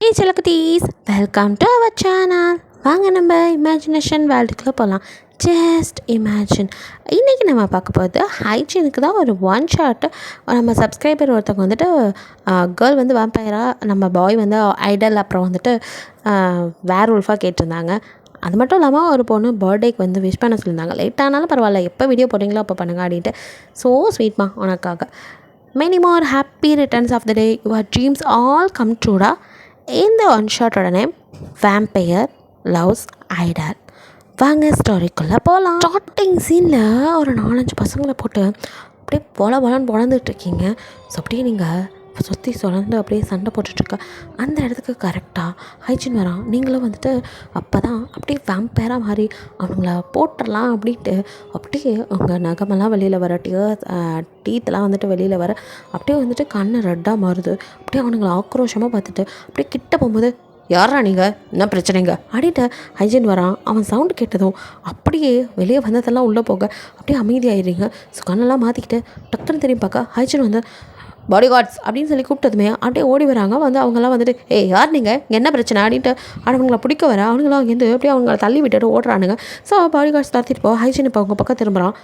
ஏ சிலக்குட்டீஸ், welcome to our channel. வாங்க நம்ம இமேஜினேஷன் வேர்ல்டுக்குள்ளே போகலாம். Just imagine. இன்றைக்கி நம்ம பார்க்க போகிறது ஹைஜீனுக்கு தான் ஒரு ஒன் ஷாட். நம்ம சப்ஸ்கிரைபர் ஒருத்தவங்க வந்துட்டு கேர்ள் வந்து வேம்பயராக, நம்ம பாய் வந்து ஐடல், அப்புறம் வந்துட்டு வேர் உல்ஃபாக கேட்டிருந்தாங்க. அது மட்டும் இல்லாமல் ஒரு பொண்ணு பர்த்டேக்கு வந்து விஷ் பண்ண சொல்லியிருந்தாங்க. லேட் ஆனாலும் பரவாயில்ல, எப்போ வீடியோ போடுறீங்களோ அப்போ பண்ணுங்க அப்படின்ட்டு. ஸோ ஸ்வீட்மா உனக்காக. Many more happy returns of the day. Your dreams all come ட்ரூடா. இந்த ஒன் ஷாட்டோட நேம் வேம்பயர் லவ்ஸ் ஐடல். வாங்க ஸ்டோரிக்குள்ளே போகலாம். ஸ்டார்டிங் சீனில் ஒரு 4-5 பசங்களை போட்டு அப்படியே போலன்னு பொழந்துட்டுருக்கீங்க. ஸோ அப்படியே நீங்கள் சுற்றி சுழந்து அப்படியே சண்டை போட்டுட்ருக்க அந்த இடத்துக்கு கரெக்டாக ஹைஜீன் வரான். நீங்களும் வந்துட்டு அப்போ தான் அப்படியே வேம்பயராக மாறி அவங்கள போட்டுடலாம் அப்படின்ட்டு அப்படியே உங்கள் நகமெல்லாம் வெளியில் வர, டீத்தெல்லாம் வந்துட்டு வெளியில் வர, அப்படியே வந்துட்டு கண்ணு ரெட்டாக மாறுது. அப்படியே அவனுங்களை ஆக்ரோஷமாக பார்த்துட்டு அப்படியே கிட்ட போகும்போது, யாரா நீங்கள், என்ன பிரச்சனைங்க அப்படின்ட்டு ஹைஜீன் வரான். அவன் சவுண்டு கேட்டதும் அப்படியே வெளியே வந்ததெல்லாம் உள்ளே போக அப்படியே அமைதியாகிடுறீங்க. ஸோ கண்ணெல்லாம் மாற்றிக்கிட்டு டக்குன்னு திரும்பி பார்க்க ஹைஜீன் வந்து பாடி கார்ட்ஸ் அப்படின்னு சொல்லி கூப்பிட்டதுமே அப்படியே ஓடி வராங்க. வந்து அவங்கெல்லாம் வந்துட்டு, யார் நீங்கள், இங்கே என்ன பிரச்சனை அப்படின்ட்டு அவங்கள பிடிக்க வர, அவங்களாம் அங்கேருந்து அப்படியே அவங்கள தள்ளி விட்டுட்டு ஓடுறானுங்க. ஸோ பாடி கார்ட்ஸ் தரத்திட்டு போ. ஹைஜீன் இப்போ அவங்க பக்கம் திரும்புகிறான்.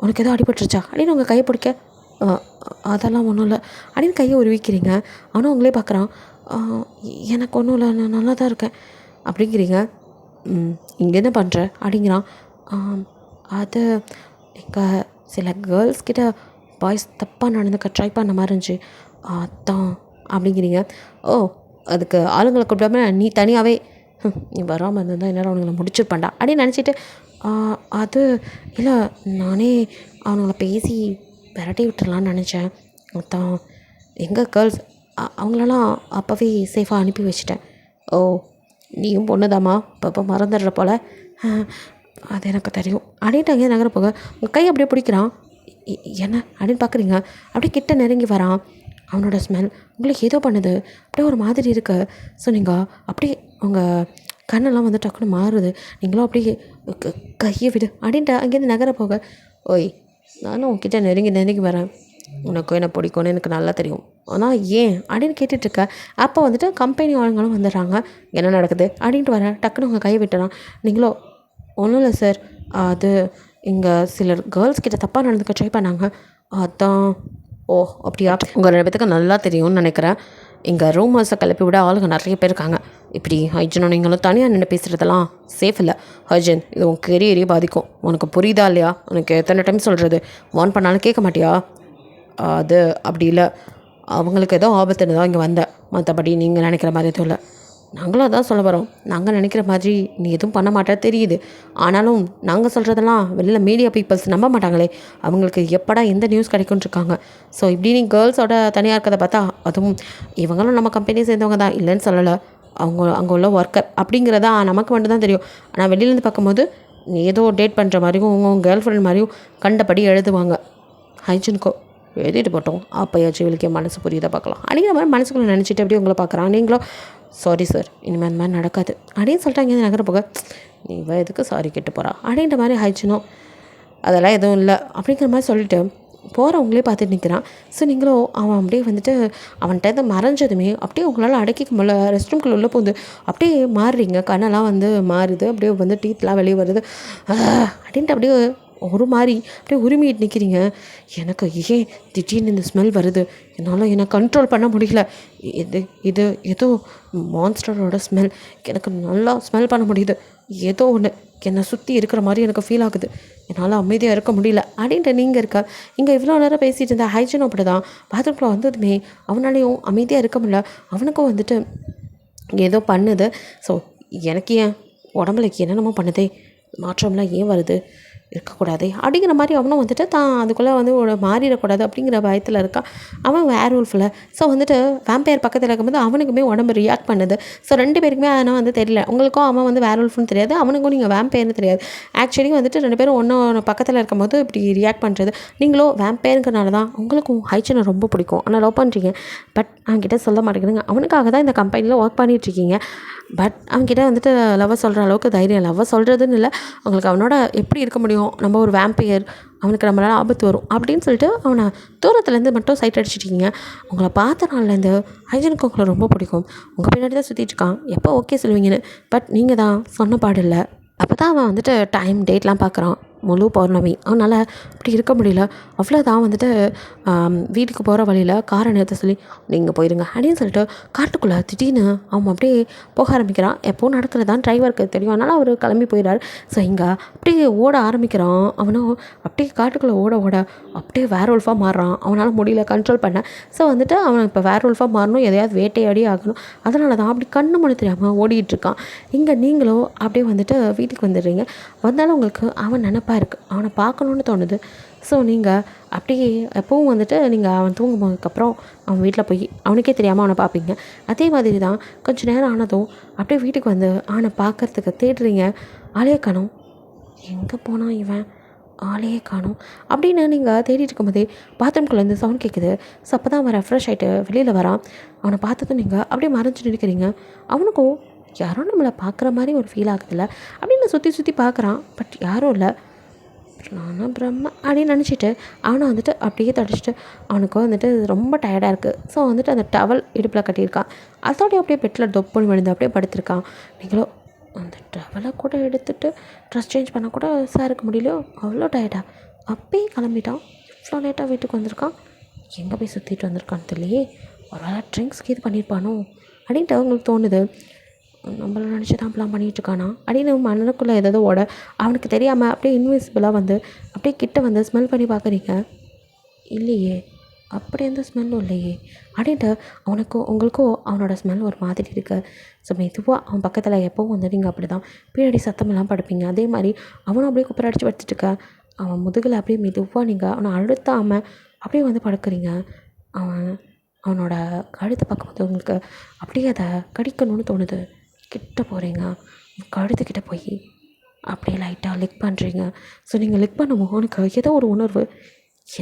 உனக்கு எதுவும் அடிபட்டுருச்சா அப்படின்னு உங்கள் கையை பிடிக்க, அதெல்லாம் ஒன்றும் இல்லை அப்படின்னு கையை உருவிக்கிறீங்க. அவனும் அவங்களே பார்க்குறான். எனக்கு ஒன்றும் இல்லை, நான் நல்லா தான் இருக்கேன் அப்படிங்கிறீங்க. இங்கே என்ன பண்ணுற அப்படிங்கிறான். அது எங்கள் சில கேர்ள்ஸ்கிட்ட பாய்ஸ் தப்பாக நடந்துக்க ட்ரை பண்ண மாதிரி இருந்துச்சு, அதான் அப்படிங்கிறீங்க. அதுக்கு ஆளுங்களை கூப்பிடாம நீ தனியாகவே நீ வராமல் இருந்தால் என்னால் அவனுங்களை முடிச்சிருப்பான்டா அப்படின்னு நினச்சிட்டு, அது இல்லை, நானே அவனுங்களை பேசி விரட்டி விட்டுடலான்னு நினச்சேன், அதான் எங்கள் கேர்ள்ஸ் அவங்களெல்லாம் அப்போவே சேஃபாக அனுப்பி வச்சிட்டேன். நீயும் பொண்ணுதாம்மா, இப்போ மறந்துடுற போல், அது எனக்கு தெரியும் அப்படின்ட்டு அங்கேயே நகர போக உங்கள் கை அப்படியே பிடிக்கிறான். என்ன அப்படின்னு பார்க்குறீங்க. அப்படியே கிட்ட நெருங்கி வரான். அவனோட ஸ்மெல் உங்களுக்கு ஏதோ பண்ணுது, அப்படியே ஒரு மாதிரி இருக்கு. ஸோ நீங்கள் அப்படியே உங்கள் கண்ணெல்லாம் வந்து டக்குன்னு மாறுது. நீங்களும் அப்படியே கையை விடு அப்படின்ட்டு அங்கேருந்து நகர போக, நானும் உங்ககிட்ட நெருங்கி வரேன், உனக்கும் என்ன பிடிக்கும்னு எனக்கு நல்லா தெரியும், ஆனால் ஏன் அப்படின்னு கேட்டுட்ருக்க. அப்போ வந்துட்டு கம்பெனி ஆளுங்களும் வந்துடுறாங்க. என்ன நடக்குது அப்படின்ட்டு வரேன். டக்குன்னு உங்கள் கையை விட்டுறான். நீங்களும் ஒன்றும் இல்லை சார், அது இங்கே சிலர் கேர்ள்ஸ் கிட்ட தப்பாக நடந்துக்க ட்ரை பண்ணாங்க, அதான். அப்படியா, உங்கள் 2 பேத்துக்கு நல்லா தெரியும்னு நினைக்கிறேன். இங்கே ரூமர்ஸை கிளப்பி விட ஆளுங்க நிறைய பேர் இருக்காங்க. இப்படி ஹைஜனும் நீங்களும் தனியாக நின்று பேசுகிறதெல்லாம் சேஃப் இல்லை. ஹைஜன், இது உன் கெரியரே பாதிக்கும். உனக்கு புரியுதா இல்லையா? உனக்கு எத்தனை டைம் சொல்கிறது, வார்ன் பண்ணாலும் கேட்க மாட்டியா? அது அப்படி இல்லை, அவங்களுக்கு ஏதோ ஆபத்துன்னு தான் இங்கே வந்தேன், மற்றபடி நீங்கள் நினைக்கிற மாதிரி எதுவும் இல்லை. நாங்களும் அதான் சொல்ல வரோம். நாங்கள் நினைக்கிற மாதிரி நீ எதுவும் பண்ண மாட்டே தெரியுது. ஆனாலும் நாங்கள் சொல்கிறதெல்லாம் வெளியில் மீடியா பீப்புள்ஸ் நம்ப மாட்டாங்களே, அவங்களுக்கு எப்படா எந்த நியூஸ் கிடைக்கும்னு இருக்காங்க. ஸோ இப்படி நீ கேர்ள்ஸோட தனியாக இருக்கிறத பார்த்தா, அதுவும் இவங்களும் நம்ம கம்பெனியை சேர்ந்தவங்க தான், இல்லைன்னு சொல்லலை, அங்கே உள்ள ஒர்க்கர் அப்படிங்கிறதா நமக்கு மட்டும் தான் தெரியும். ஆனால் வெளியிலேருந்து பார்க்கும்போது நீ ஏதோ டேட் பண்ணுற மாதிரியும் உங்கள் கேர்ள் ஃப்ரெண்ட் மாதிரியும் கண்டபடி எழுதுவாங்க. ஹைஜனுக்கோ எழுதிட்டு போட்டோம், அப்போயாச்சும் இவளுக்கே மனசு புரியுதா பார்க்கலாம் அப்படிங்கிற மாதிரி மனசுக்குள்ளே நினச்சிட்டு அப்படியே உங்களை பார்க்குறான். நீங்களும் சாரி சார், இனிமேல் அந்த மாதிரி நடக்காது அப்படின்னு சொல்லிட்டு அங்கேருந்து நகர போக, நீ எதுக்கு சாரி கேட்டு போகிறா அப்படின்ற மாதிரி ஹைஜனும் அதெல்லாம் எதுவும் இல்லை அப்படிங்கிற மாதிரி சொல்லிவிட்டு போகிறவங்களே பார்த்துட்டு நிற்கிறான். ஸோ நீங்களும் அவன் அப்படியே வந்துட்டு அவன்கிட்ட மறைஞ்சதுமே அப்படியே உங்களால் அடக்கிக்க முடியல. ரெஸ்ட் ரூம்குள்ளே உள்ளே போகுது அப்படியே மாறுறீங்க. கண்ணெல்லாம் வந்து மாறுது, அப்படியே வந்து டீத்லாம் வெளியே வருது அப்படின்ட்டு அப்படியே ஒரு மாதிரி அப்படியே உரிமையிட்டு நிற்கிறீங்க. எனக்கு ஏன் திடீர்னு இந்த ஸ்மெல் வருது, என்னால் என்னை கண்ட்ரோல் பண்ண முடியல. இது ஏதோ மான்ஸ்டரோட ஸ்மெல், எனக்கு நல்லா ஸ்மெல் பண்ண முடியுது. ஏதோ ஒன்று என்னை சுற்றி இருக்கிற மாதிரி எனக்கு ஃபீல் ஆகுது, என்னால் அமைதியாக இருக்க முடியல அப்படின்ட்டு நீங்கள் இருக்க. இங்கே இவ்வளோ நேரம் பேசிகிட்டு இருந்த ஹைஜனும் அப்படி தான். பாத்ரூம்குள்ளே வந்ததுமே அவனாலையும் அமைதியாக இருக்க முடியல. அவனுக்கும் வந்துட்டு ஏதோ பண்ணுது. ஸோ எனக்கு ஏன் உடம்புல என்னென்னமோ பண்ணுதே, மாற்றம்லாம் ஏன் வருது, இருக்கக்கூடாது அப்படிங்கிற மாதிரி அவனும் வந்துட்டு தான் அதுக்குள்ளே வந்து மாறிடக்கூடாது அப்படிங்கிற பயத்தில் இருக்கான். அவன் வேர் உல்ஃபில். ஸோ வந்துட்டு வேம்பயர் பக்கத்தில் இருக்கும்போது அவனுக்குமே உடம்பு ரியாக்ட் பண்ணுது. ஸோ 2 பேருக்குமே அதனால் வந்து தெரியல. உங்களுக்கும் அவன் வந்து வேர் உல்ஃப்னு தெரியாது, அவனுக்கும் நீங்கள் வேம்பயர்னு தெரியாது. ஆக்சுவலி வந்துட்டு 2 பேரும் ஒன்று பக்கத்தில் இருக்கும்போது இப்படி ரியாக்ட் பண்ணுறது. நீங்களும் வேம்பயருங்கிறனால தான் உங்களுக்கும் ஹைஜனை ரொம்ப பிடிக்கும், ஆனால் லவ் பண்ணுறீங்க, பட் அவன்கிட்ட சொல்ல மாட்டேங்கிறீங்க. அவனுக்காக தான் இந்த கம்பெனியில் ஒர்க் பண்ணிகிட்ருக்கீங்க. பட் அவன்கிட்ட வந்துட்டு லவ்வை சொல்கிற அளவுக்கு தைரியம் லவ்வை சொல்கிறதுன்னு இல்லை, அவங்களுக்கு அவனோட எப்படி இருக்க முடியும், நம்ம ஒரு வேம்பையர், அவனுக்கு நம்மளால் ஆபத்து வரும் அப்படின்னு சொல்லிட்டு அவனை தூரத்துலேருந்து மட்டும் சைட் அடிச்சிட்டிங்க. உங்களை பார்த்த நாள்லேருந்து ஹைஜனுக்கு உங்களை ரொம்ப பிடிக்கும், உங்கள் பின்னாடி தான் சுற்றிட்டு இருக்கான், எப்போ ஓகே சொல்லுவீங்கன்னு. பட் நீங்கள் தான் சொன்ன பாடு இல்லை. அப்போ தான் அவன் வந்துட்டு டைம் டேட்லாம் பார்க்குறான், முழு பௌர்ணமி. அவனால் அப்படி இருக்க முடியல. அவ்வளோதான் வந்துட்டு வீட்டுக்கு போகிற வழியில் காரை நிறுத்த சொல்லி நீங்கள் போயிருங்க அப்படின்னு சொல்லிட்டு காட்டுக்குள்ளே திடீர்னு அவன் அப்படியே போக ஆரம்பிக்கிறான். எப்போது நடக்கிறதான் டிரைவருக்கு தெரியும், அதனால் அவர் கிளம்பி போயிடார். ஸோ இங்கே அப்படியே ஓட ஆரம்பிக்கிறான். அவனும் அப்படியே காட்டுக்குள்ளே ஓட ஓட அப்படியே வேர் உல்ஃபாக மாறுறான். அவனால் முடியல கண்ட்ரோல் பண்ண. ஸோ வந்துட்டு அவன் இப்போ வேர் உல்ஃபாக மாறணும், எதையாவது வேட்டையாடி ஆகணும். அதனால தான் அப்படி கண்ணு மொழி தெரியாமல் ஓடிட்டுருக்கான். இங்கே நீங்களும் அப்படியே வந்துட்டு வீட்டுக்கு வந்துடுறீங்க. வந்தாலும் உங்களுக்கு அவன் நினப்பா இருக்குது, அவனை பார்க்கணுன்னு தோணுது. ஸோ நீங்கள் அப்படியே எப்பவும் வந்துட்டு நீங்கள் அவன் தூங்கும்போதுக்கப்புறம் அவன் வீட்டில் போய் அவனுக்கே தெரியாமல் அவனை பார்ப்பீங்க. அதே மாதிரி தான் கொஞ்சம் நேரம் ஆனதும் அப்படியே வீட்டுக்கு வந்து அவனை பார்க்குறதுக்கு தேடுறீங்க. ஆளையே காணோம், எங்கே போனான் இவன், ஆளையே காணோம் அப்படின்னு நீங்கள் தேடிட்டு இருக்கும்போதே பாத்ரூம்குள்ளேருந்து சவுண்ட் கேட்குது. ஸோ அப்போ தான் அவன் ரெஃப்ரெஷ் ஆகிட்டு வெளியில் வரான். அவனை பார்த்ததும் நீங்கள் அப்படியே மறைஞ்சு நிற்கிறீங்க. அவனுக்கும் யாரோ நம்மளை பார்க்குற மாதிரி ஒரு ஃபீல் ஆகுதில்ல அப்படின்னு சுற்றி சுற்றி பார்க்குறான். பட் யாரும் இல்லை. நானும் பிரம்ம அப்படின்னு நினச்சிட்டு அவனை வந்துட்டு அப்படியே தொடச்சிட்டு அவனுக்கு வந்துட்டு ரொம்ப டயர்டாக இருக்குது. ஸோ வந்துட்டு அந்த டவல் இடுப்பில் கட்டியிருக்கான். அதோடய அப்படியே பெட்டில் தொப்புன்னு விழுந்து அப்படியே படுத்திருக்கான். நீங்களோ அந்த டவலை கூட எடுத்துகிட்டு ட்ரெஸ் சேஞ்ச் பண்ண கூட சாருக்கு முடியலையோ, அவ்வளோ டயர்டாக அப்பயே கிளம்பிட்டான். இவ்வளோ லேட்டாக வீட்டுக்கு வந்திருக்கான், எங்கே போய் சுற்றிட்டு வந்திருக்கான்னு தெரியலையே, ஒரு வேளை ட்ரிங்க்ஸ்க்கு இது பண்ணியிருப்பானோ அப்படின்ட்டு அவங்களுக்கு தோணுது. நம்மள நினச்சி தான் அப்படிலாம் பண்ணிகிட்ருக்கானா அப்படின்னு மனக்குள்ளே ஏதாவது ஓட அவனுக்கு தெரியாமல் அப்படியே இன்விசிபிளாக வந்து அப்படியே கிட்ட வந்து ஸ்மெல் பண்ணி பார்க்குறீங்க. இல்லையே, அப்படி எந்த ஸ்மெல்லும் இல்லையே அப்படின்ட்டு உங்களுக்கும் அவனோட ஸ்மெல் ஒரு மாதிரி இருக்குது. ஸோ மெதுவாக அவன் பக்கத்தில் எப்போவும் வந்து நீங்கள் அப்படி தான் பின்னாடி சத்தமெல்லாம் படுப்பீங்க. அதே மாதிரி அவனும் அப்படியே குப்பரை அடித்து படுத்துட்டுருக்க. அவன் முதுகில் அப்படியே மெதுவாக நீங்கள் அவனை அழுத்தாமல் அப்படியே வந்து படுக்கிறீங்க. அவனோட கழுத்தை பார்க்கும்போது உங்களுக்கு அப்படியே அதை கடிக்கணும்னு தோணுது. கிட்ட போகிறீங்க, கழுத்துக்கிட்ட போய் அப்படியே லைட்டாக லிக் பண்ணுறீங்க. ஸோ நீங்கள் லிக் பண்ணும்போது உனக்கு ஏதோ ஒரு உணர்வு,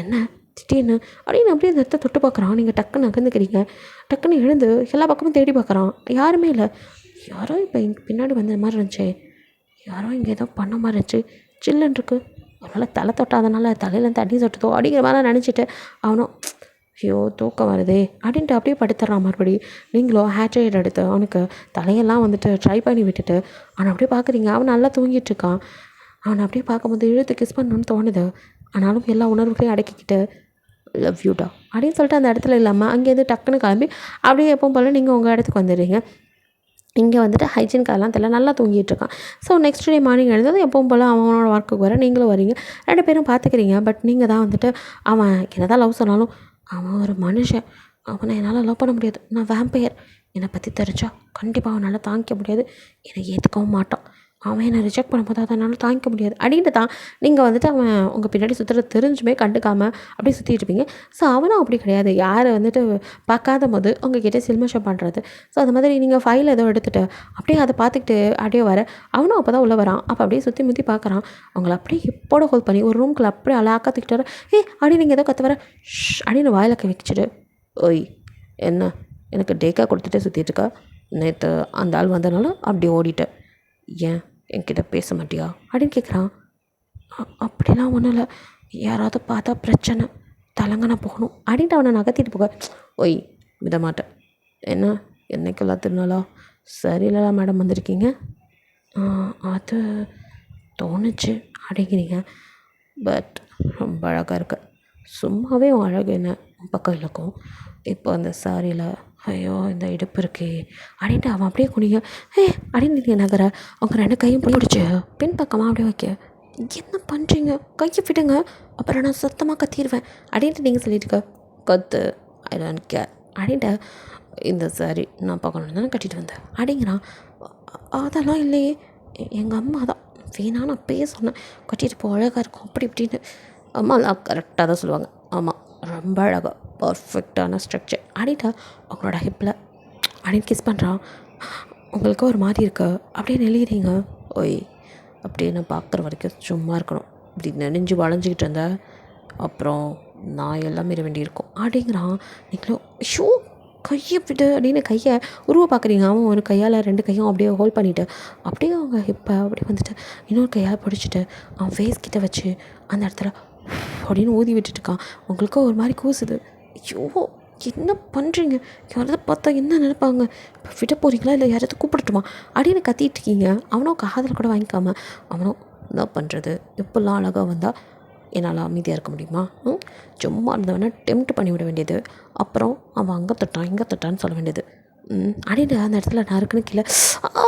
என்ன திடீர்னு அப்படின்னு அப்படியே அந்த இடத்த தொட்டு பார்க்குறான். நீங்கள் டக்குன்னு நகர்ந்துக்கிறீங்க. டக்குன்னு எழுந்து எல்லா பக்கமும் தேடி பார்க்குறான். யாருமே இல்லை. யாரோ இப்போ இங்கே பின்னாடி வந்த மாதிரி இருந்துச்சு, யாரோ இங்கே ஏதோ பண்ண மாதிரி இருந்துச்சு, சில்லுன்னு இருக்குது, அதனால் தலை தொட்டாதனால தலையில் தண்ணி சொட்டுதோ அப்படிங்கிற மாதிரிலாம் நினச்சிட்டு அவனும் ஐயோ தூக்கம் வருதே அப்படின்ட்டு அப்படியே படுத்துடுறான். மறுபடி நீங்களும் ஹேர் ட்ரையர் எடுத்து அவனுக்கு தலையெல்லாம் வந்துட்டு ட்ரை பண்ணி விட்டுட்டு அவனை அப்படியே பார்க்குறீங்க. அவன் நல்லா தூங்கிட்டுருக்கான். அவனை அப்படியே பார்க்கும்போது இழுத்து கிஸ் பண்ணணும்னு தோணுது. ஆனாலும் எல்லா உணர்வுகளையும் அடக்கிக்கிட்டு லவ் யூடா அப்படின்னு சொல்லிட்டு அந்த இடத்துல இல்லாமல் அங்கேருந்து டக்குன்னு கிளம்பி அப்படியே எப்பவும் போல் நீங்கள் உங்கள் இடத்துக்கு வந்துடுறீங்க. இங்கே வந்துட்டு ஹைஜீன்காரெலாம் தெரியல, நல்லா தூங்கிட்டு இருக்கான். ஸோ நெக்ஸ்ட் டே மார்னிங் எழுந்தது எப்பவும் போல் அவனோட ஒர்க்குக்கு வர நீங்களும் வரீங்க. 2 பேரும் பார்த்துக்கிறீங்க. பட் நீங்கள் தான் வந்துட்டு அவன் என்ன தான் லவ் சொன்னாலும் அவன் ஒரு மனுஷன், அவனை என்னால் லவ் பண்ண முடியாது, நான் வேம்பையர், என்னை பற்றி தெரிஞ்சா கண்டிப்பாக அவனால் தாங்கிக்க முடியாது, என்னை ஏற்றுக்கவும் மாட்டான், அவன் என்னை ரிஜெக்ட் பண்ணும்போது அதனால் தாங்கிக்க முடியாது அப்படின்ட்டு தான் நீங்கள் வந்துட்டு அவன் உங்கள் பின்னாடி சுற்றுறது தெரிஞ்சுமே கண்டுக்காமல் அப்படியே சுற்றிட்டு இருப்பீங்க. ஸோ அவனும் அப்படி கிடையாது. யாரை வந்துட்டு பார்க்காத போது உங்ககிட்ட சில்மிஷம் பண்ணுறது. ஸோ அது மாதிரி நீங்கள் ஃபைல் ஏதோ எடுத்துகிட்டு அப்படியே அதை பார்த்துக்கிட்டு அப்படியே வர அவனும் அப்போ தான் உள்ளே வரான். அப்போ அப்படியே சுற்றி முற்றி பார்க்குறான். அவங்கள அப்படியே இப்போட ஹோல்ட் பண்ணி ஒரு ரூம்குள்ளே அப்படியே அலாக்காத்துக்கிட்டு வர, அப்படின்னு நீங்கள் ஏதோ கற்று வர அப்படின்னு வாயில் வச்சுட்டு, ஓய் என்ன எனக்கு டேக்கா கொடுத்துட்டே சுற்றிட்டுருக்கா, நேற்று அந்த ஆள் வந்தனால அப்படி ஓடிட்டேன், ஏன் என்கிட்ட பேச மாட்டியா அப்படின்னு கேட்குறான். அப்படிலாம் ஒன்றும் இல்லை, யாராவது பார்த்தா பிரச்சனை, தலங்கன போகணும் அப்படின்ட்டு அவனை நகர்த்திட்டு போக, ஒய் விட மாட்டேன், என்ன என்னைக்கெல்லாம் திருநாளா சரியில்லை மேடம் வந்திருக்கீங்க, அது தோணுச்சு அப்படிங்கிறீங்க, பட் ரொம்ப அழகாக இருக்கு, சும்மாவே உன் அழகு என்ன உன் பக்கம் இருக்கும், இப்போ அந்த சாரியில் ஐயோ இந்த இடுப்பு இருக்கே அப்படின்ட்டு அவன் அப்படியே குனிய அப்படின்னு நீங்கள் நகர அவங்க 2 கையும் பிடிச்சி பின் பக்கமாக அப்படியே வைக்க, என்ன பண்ணுறீங்க, கையை விடுங்க அப்புறம் நான் சத்தமாக கத்திடுவேன் அப்படின்ட்டு நீங்கள் சொல்லிட்டுருக்க, கத்து ஐ டோன்ட் கேர் அப்படின்ட்டு, இந்த சாரி நான் பார்க்கணுன்னு தானே கட்டிட்டு வந்தேன் அப்படிங்கிறான். அதெல்லாம் இல்லையே, எங்கள் அம்மா தான் வேணா நான் அப்பயே சொன்னேன் கட்டிட்டு போ அழகாக இருக்கும் அப்படி இப்படின்னு. அம்மாலாம் கரெக்டாக தான் சொல்லுவாங்க, ஆமாம் ரொம்ப அழகாக பர்ஃபெக்டான ஸ்ட்ரக்சர் அப்படின்ட்டு அவங்களோட ஹிப்பில் அப்படின்னு கிஸ் பண்ணுறான். உங்களுக்கு ஒரு மாதிரி இருக்கு அப்படியே நெளிகிறீங்க. ஓய் அப்படியே நான் பார்க்குற வரைக்கும் சும்மா இருக்கணும், இப்படி நெனைஞ்சு வளைஞ்சிக்கிட்டு இருந்தேன் அப்புறம் நான் எல்லாம் மீற வேண்டியிருக்கும் அப்படிங்கிறான். நீங்களும் ஷூ கையை விட்டு அப்படின்னு கையை உருவ பார்க்குறீங்க. அவன் ஒரு கையால் 2 கையும் அப்படியே ஹோல்ட் பண்ணிவிட்டு அப்படியே அவங்க இப்போ அப்படியே வந்துட்டு இன்னொரு கையால் பிடிச்சிட்டு அவன் ஃபேஸ் கிட்ட வச்சு அந்த இடத்துல அப்படின்னு ஊதி விட்டுட்டுருக்கான். உங்களுக்கும் ஒரு மாதிரி கூசுது. ஐயோ என்ன பண்ணுறீங்க? யாராவது பார்த்தா என்ன நினைப்பாங்க? இப்போ விட போகிறீங்களா இல்லை யாராவது கூப்பிடட்டுமா அப்படின்னு கத்திட்டு இருக்கீங்க. அவனும் காதில் கூட வாங்கிக்காம அவனும் என்ன பண்ணுறது, இப்போல்லாம் அழகாக வந்தால் என்னால் அமைதியாக இருக்க முடியுமா? சும்மா இருந்தவனை டெம்ப்ட் பண்ணி விட வேண்டியது. அப்புறம் அவன் அங்கே தொட்டான் இங்கே தொட்டான்னு சொல்ல வேண்டியது. அப்படின்ட்டு அந்த இடத்துல நறுக்குன்னு கீழே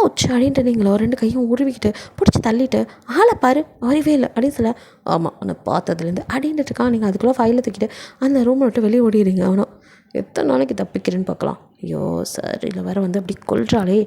உச்சு அப்படின்ட்டு நீங்களோ 2 கையும் உருவிக்கிட்டு பிடிச்சி தள்ளிட்டு ஆளை பாரு அறிவே இல்லை அப்படின்னு சொல்ல, ஆமாம் உன்னை பார்த்ததுலேருந்து அப்படின்ட்டு இருக்கான். நீங்கள் அதுக்குள்ளே ஃபைலை தூக்கிட்டு அந்த ரூமை விட்டு வெளியே ஓடிடுறீங்க. அவனும் எத்தனை நாளைக்கு தப்பிக்கிறேன்னு பார்க்கலாம். ஐயோ சார் இல்லை வேறு வந்து அப்படி கொள்றாளே,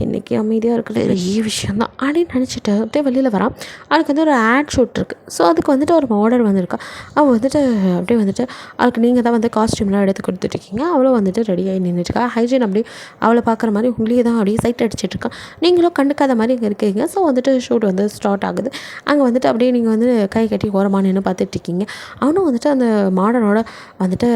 இன்றைக்கி அமைதியாக இருக்கிறது விஷயந்தான் அப்படின்னு நினச்சிட்டு அப்படியே வெளியில் வரான். அவளுக்கு வந்து ஒரு ஆட் ஷூட் இருக்குது. ஸோ அதுக்கு வந்துட்டு ஒரு மாடல் வந்திருக்கா. அவள் வந்துட்டு அப்படியே வந்துட்டு அவளுக்கு நீங்கள் தான் வந்து காஸ்ட்யூம்லாம் எடுத்து கொடுத்துட்ருக்கீங்க. அவளும் வந்துட்டு ரெடியாகி நின்றுட்டுருக்கா. ஹைஜீன் அப்படி அவளை பார்க்குற மாதிரி உங்களையே தான் அப்படியே சைட் அடிச்சிட்ருக்கான். நீங்களும் கண்டுக்காத மாதிரி இங்கே இருக்கீங்க. ஸோ வந்துட்டு ஷூட் வந்து ஸ்டார்ட் ஆகுது. அங்கே வந்துட்டு அப்படியே நீங்கள் வந்து கை கட்டி ஓரமாக நின்று பார்த்துட்ருக்கீங்க. அவனும் வந்துட்டு அந்த மாடலோட வந்துட்டு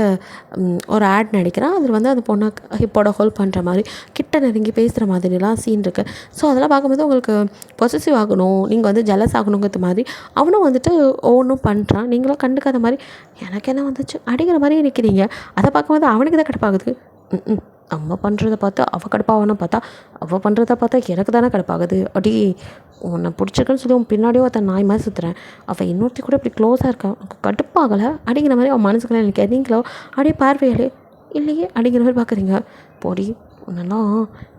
ஒரு ஆட் நடிக்கிறான். அதில் வந்து அந்த பொண்ணை ஹிப்போட ஹோல்ட் பண்ணுற மாதிரி கிட்ட நெருங்கி பேசுகிற மாதிரிலாம் சீன் இருக்குது. ஸோ அதெல்லாம் பார்க்கும்போது உங்களுக்கு பொசசிவ் ஆகணும், நீங்கள் வந்து ஜெலஸ் ஆகணுங்கிறது மாதிரி அவனும் வந்துட்டு ஒவ்வொன்றும் பண்ணுறான். நீங்களும் கண்டுக்காத மாதிரி எனக்கு என்ன வந்துச்சு அப்படிங்கிற மாதிரி நிற்கிறீங்க. அதை பார்க்கும்போது அவனுக்கு தான் கடுப்பாகுது. நம்ம பண்ணுறதை பார்த்தா அவள் கடுப்பாகணும், பார்த்தா அவள் பண்ணுறதை பார்த்தா எனக்கு தானே கடுப்பாகுது. அப்படி உன்னை பிடிச்சிருக்குன்னு சொல்லி உன் பின்னாடியோ ஒருத்தன் நாய் மாதிரி சுற்றுறேன், அவள் இன்னொருத்தி கூட இப்படி க்ளோஸாக இருக்கா, கடுப்பாகலை அப்படிங்கிற மாதிரி அவன் மனசுக்குள்ளே நினைக்க, நீங்களோ அப்படியே பார்வையாலே இல்லையே அப்படிங்கிற மாதிரி பார்க்குறீங்க. போடி உன்னெல்லாம்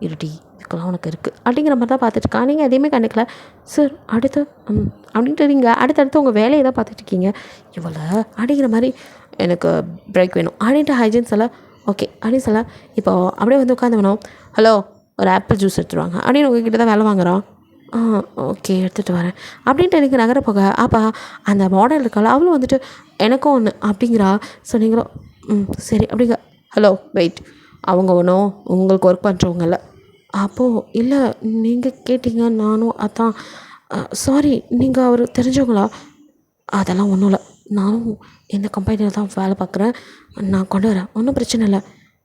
இருடி இதுக்கெல்லாம் உனக்கு இருக்குது அப்படிங்கிற மாதிரி தான் பார்த்துட்ருக்கான். நீங்கள் எதையுமே கண்டுக்கல. சார் அடுத்து அப்படின்ட்டு நீங்கள் அடுத்தடுத்து உங்கள் வேலையை தான் பார்த்துட்ருக்கீங்க. இவ்வளோ அப்படிங்கிற மாதிரி எனக்கு பிரேக் வேணும் அப்படின்ட்டு ஹைஜீன் சொல்ல, ஓகே அப்படின்னு சொல்ல, இப்போ அப்படியே வந்து உட்காந்து வேணும். ஹலோ ஒரு ஆப்பிள் ஜூஸ் எடுத்துருவாங்க அப்படின்னு உங்ககிட்ட தான் வேலை வாங்குகிறான். ஓகே எடுத்துகிட்டு வரேன் அப்படின்ட்டு எனக்கு நகர போக அப்போ அந்த மாடல் இருக்கால அவளும் வந்துட்டு எனக்கும் ஒன்று அப்படிங்கிறா. ஸோ நீங்களும் சரி அப்படிங்க. ஹலோ வெயிட், அவங்க ஒன்றும் உங்களுக்கு ஒர்க் பண்ணுறவங்கல்ல. அப்போது இல்லை நீங்கள் கேட்டீங்க நானும் அதான். சாரி நீங்கள் அவர் தெரிஞ்சவங்களா? அதெல்லாம் ஒன்றும் இல்லை, நானும் இந்த கம்பெனியில் தான் வேலை பார்க்குறேன், நான் கொண்டு வரேன், ஒன்றும் பிரச்சனை இல்லை.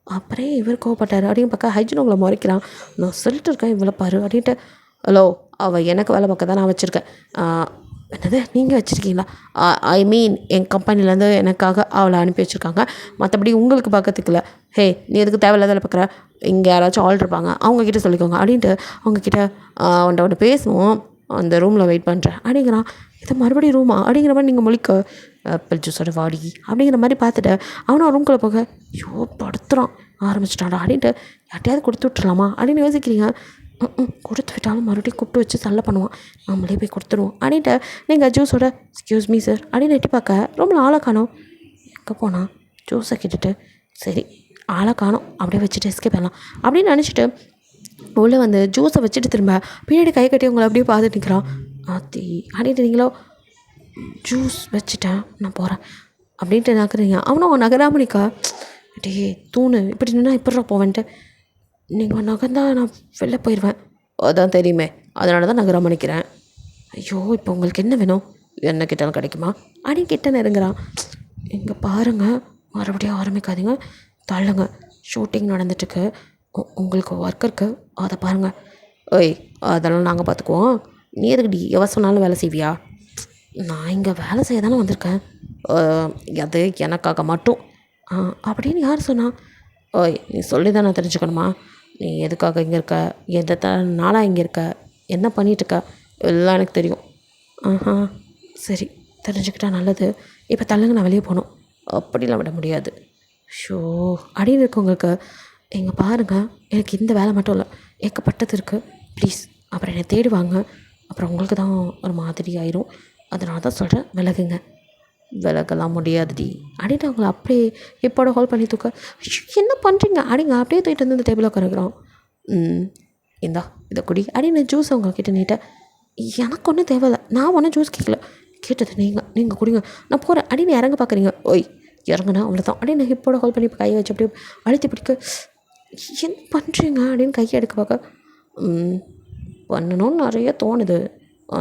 அப்புறம் இவர் கோவப்பட்டார் அப்படின்னு பார்க்க ஹைஜீன் உங்களை முறைக்கிறான். நான் சொல்லிட்டு இருக்கேன் இவ்வளோ பாரு அப்படின்ட்டு. ஹலோ அவள் எனக்கு வேலை பார்க்க தான் நான் வச்சுருக்கேன். என்னது நீங்கள் வச்சுருக்கீங்களா? ஐ மீன் என் கம்பெனிலேருந்து எனக்காக அவளை அனுப்பி வச்சுருக்காங்க, மற்றபடி உங்களுக்கு பார்க்கறதுக்கு இல்லை. ஹே நீ எதுக்கு தேவையில்லாத வேலை பார்க்குற, இங்கே யாராச்சும் ஆள் இருப்பாங்க அவங்கக்கிட்ட சொல்லிக்கோங்க அப்படின்ட்டு அவங்கக்கிட்ட அவன்கிட்ட ஒன்று பேசுவோம், அந்த ரூமில் வெயிட் பண்ணுறேன் அப்படிங்கிறான். இதை மறுபடியும் ரூமா அப்படிங்கிற மாதிரி நீங்கள் முழிக்க ஆப்பிள் ஜூஸோட வாடி அப்படிங்கிற மாதிரி பார்த்துட்டு அவனும் ரூம்குள்ளே போக ஐயோ படுத்துறான் ஆரம்பிச்சிட்டாடா அப்படின்ட்டு யார்ட்டையாவது கொடுத்து விட்டுறலாமா அப்படின்னு யோசிக்கிறீங்க. கொடுத்து விட்டாலும் மறுபடியும் கூப்பிட்டு வச்சு சல்லை பண்ணுவான், நம்மளே போய் கொடுத்துருவோம் அப்படின்ட்டு நீங்கள் ஜூஸோட எக்ஸ்கியூஸ் மீ சார் அப்படின்னு எட்டி பார்க்க ரூமில் ஆளை காணோம். எங்கே போனால் ஜூஸை கேட்டுட்டு சரி ஆளை காணோம் அப்படியே வச்சுட்டு எஸ்கேப் பண்ணலாம் அப்படின்னு நினச்சிட்டு உள்ளே வந்து ஜூஸை வச்சுட்டு திரும்ப பின்னாடி கை கட்டி உங்களை அப்படியே பார்த்துட்டு நிற்கிறான். ஆத்தி அப்படின்ட்டு நீங்களோ ஜூஸ் வச்சுட்டேன் நான் போகிறேன் அப்படின்ட்டு நகருங்க. அவனும் நகராமணிக்கா டே தூணு இப்படி நின்னா இப்படிறா போவேன்ட்டு, நீங்கள் நகர்ந்தா நான் வெளில போயிடுவேன், அதான் தெரியுமே அதனால தான் நகராம நிற்கிறேன். ஐயோ இப்போ உங்களுக்கு என்ன வேணும், என்ன கேட்டாலும் கிடைக்குமா அப்படின்னு கிட்ட நெருங்குறான். இங்கே பாருங்கள் மறுபடியும் ஆரம்பிக்காதீங்க, தள்ளுங்க, ஷூட்டிங் நடந்துட்டுருக்கு, உங்களுக்கு ஒர்க் இருக்குது அதை பாருங்கள். ஓய் அதெல்லாம் நாங்கள் பார்த்துக்குவோம், நீ எதுக்கு எவ சொன்னாலும் வேலை செய்வியா? நான் இங்கே வேலை செய்ய தானே வந்திருக்கேன், அது எனக்காக மட்டும் அப்படின்னு யார் சொன்னா? ஓய் நீ சொல்லி தான் நான் தெரிஞ்சுக்கணுமா, நீ எதுக்காக இங்கே இருக்க, எந்த நாளாக இங்கே இருக்க, என்ன பண்ணிகிட்ருக்க, எல்லாம் எனக்கு தெரியும். சரி தெரிஞ்சுக்கிட்டா நல்லது, இப்போ தள்ளுங்க நான் வெளியே போகணும். அப்படிலாம் விட முடியாது. ஷோ அப்படின்னு இருக்கவங்களுக்கு இங்கே பாருங்கள், எனக்கு இந்த வேலை மட்டும் இல்லை ஏக்கப்பட்டது இருக்குது, ப்ளீஸ் அப்புறம் என்னை தேடுவாங்க, அப்புறம் உங்களுக்கு தான் ஒரு மாதிரி ஆயிரும், அதனால தான் சொல்கிறேன் விலகுங்க. விலகலாம் முடியாதுடி அப்படின்ட்டு அவங்கள அப்படியே இப்போட ஹோல்ட் பண்ணி தூக்க என்ன பண்ணுறீங்க அப்படிங்க அப்படியே தூக்கிட்டு வந்து இந்த டேபிளில் உட்காருக்குறோம். இந்தா இதை குடி அப்படின்னு ஜூஸ் அவங்கக்கிட்ட நீட்டேன். எனக்கு ஒன்றும் தேவையில்லை, நான் ஒன்றும் ஜூஸ் கேட்கல, கேட்டது நீங்கள் குடிங்க நான் போகிறேன் அப்படின்னு இறங்க பார்க்குறீங்க. ஓய் இறங்குனா அவ்வளோதான் அப்படின்னு ஹிப்போட ஹோல்ட் பண்ணி இப்போ கையை வச்சு அப்படியே அழுத்தி பிடிக்க என்ன பண்ணுறீங்க அப்படின்னு கையை எடுக்க பார்க்க பண்ணணும்னு நிறைய தோணுது,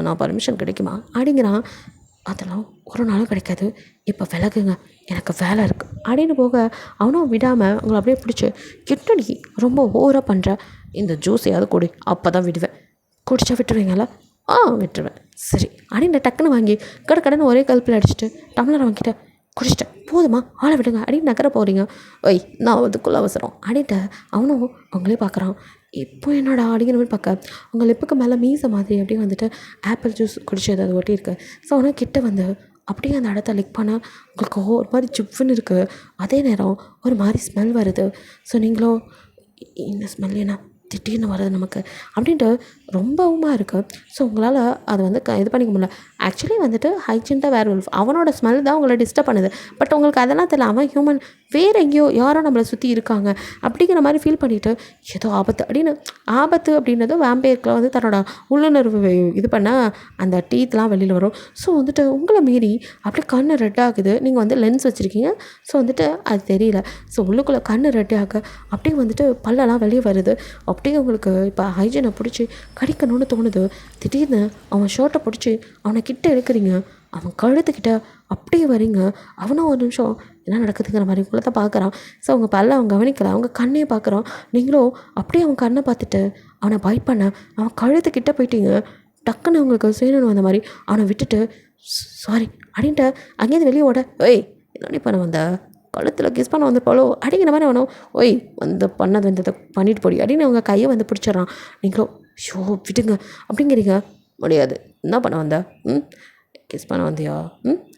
நான் பர்மிஷன் கிடைக்குமா அப்படிங்கிறான். அதெல்லாம் ஒரு நாளும் கிடைக்காது, இப்போ விலகுங்க, எனக்கு வேலை இருக்குது அப்படின்னு போக அவனும் விடாமல் அவங்கள அப்படியே பிடிச்சி கிட்டடி ரொம்ப ஓவராக பண்ணுற, இந்த ஜூஸையாவது கொடு அப்போ தான் விடுவேன், குடிச்சா விட்டுருவீங்களா? விட்டுருவேன், சரி அப்படின்னு டக்குன்னு வாங்கி கடன்னு ஒரே கல்ப்பில் அடிச்சுட்டு டம்ளரை வாங்கிட்ட குடிச்சிட்டேன், போதுமா ஆளை விடுங்க அப்படின்னு நகர போகிறீங்க. ஒய் நான் அதுக்குள்ளே அவசரம் அப்படின்ட்டு அவனும் அவங்களே பார்க்குறான். இப்போ என்னடா அப்படிங்கிற மாதிரி பார்க்க அவங்க லிப்புக்கு மேலே மீசை மாதிரி அப்படியே வந்துட்டு ஆப்பிள் ஜூஸ் குடிச்சது அது ஒட்டியிருக்கு. ஸோ அவனால் கிட்ட வந்து அப்படியே அந்த இடத்த லிக் பண்ணால் உங்களுக்கு ஒரு மாதிரி ஜிவ்வுன்னு இருக்குது, அதே நேரம் ஒரு மாதிரி ஸ்மெல் வருது. ஸோ நீங்களும் இந்த ஸ்மெல் என்ன திடீர்னு வருது நமக்கு அப்படின்ட்டு ரொம்பவுமா இருக்குது. ஸோ உங்களால் அதை வந்து இது பண்ணிக்க முடியல. ஆக்சுவலி வந்துட்டு ஹைஜீன் தான் வேர் உல்ஃப், அவனோட ஸ்மெல் தான் உங்களை டிஸ்டர்ப் பண்ணுது. பட் உங்களுக்கு அதெல்லாம் தெரியல, அவன் ஹியூமன், வேறு எங்கேயோ யாரோ நம்மளை சுற்றி இருக்காங்க அப்படிங்கிற மாதிரி ஃபீல் பண்ணிவிட்டு ஏதோ ஆபத்து அப்படின்னு. ஆபத்து அப்படின்றது வேம்பையர்க்கில் வந்து தன்னோட உள்ளுணர்வு இது பண்ணால் அந்த டீத்லாம் வெளியில் வரும். ஸோ வந்துட்டு உங்களை மீறி அப்படியே கண் ரெட் ஆகுது. நீங்கள் வந்து லென்ஸ் வச்சுருக்கீங்க, ஸோ வந்துட்டு அது தெரியல. ஸோ உள்ளுக்குள்ளே கண் ரெட் ஆக அப்படியே வந்துட்டு பல்லெல்லாம் வெளியே வருது. அப்படியே உங்களுக்கு இப்போ ஹைஜீனை பிடிச்சி கடிக்கணும்னு தோணுது. திடீர்னு அவன் ஷர்ட்டை பிடிச்சி அவனை கிட்ட எடுக்கிறீங்க, அவன் கழுத்துக்கிட்ட அப்படியே வரீங்க. அவனும் ஒரு நிமிஷம் என்ன நடக்குதுங்கிற மாதிரி உங்களை தான் பார்க்குறான். ஸோ அவங்க பல்ல அவன் கவனிக்கல, அவங்க கண்ணே பார்க்குறான். நீங்களும் அப்படியே அவன் கண்ணை பார்த்துட்டு அவனை பைட் பண்ண அவன் கழுத்துக்கிட்ட போயிட்டீங்க. டக்குன்னு அவங்களுக்கு செய்யணும் அந்த மாதிரி அவனை விட்டுட்டு சாரி அப்படின்ட்டு அங்கேருந்து வெளியே ஓட, ஒய் என்ன பண்ண வந்த, கழுத்தில் கிஸ் பண்ண வந்து போலோ அப்படிங்கிற மாதிரி அவனும் ஒய் வந்து பண்ணது வந்ததை பண்ணிட்டு போடி அப்படின்னு அவங்க கையை வந்து பிடிச்சிட்றான். நீங்களும் ஷோ விடுங்க அப்படிங்கிறீங்க. முடியாது, என்ன பண்ண வந்த, கிஸ் பண்ண வந்தியா,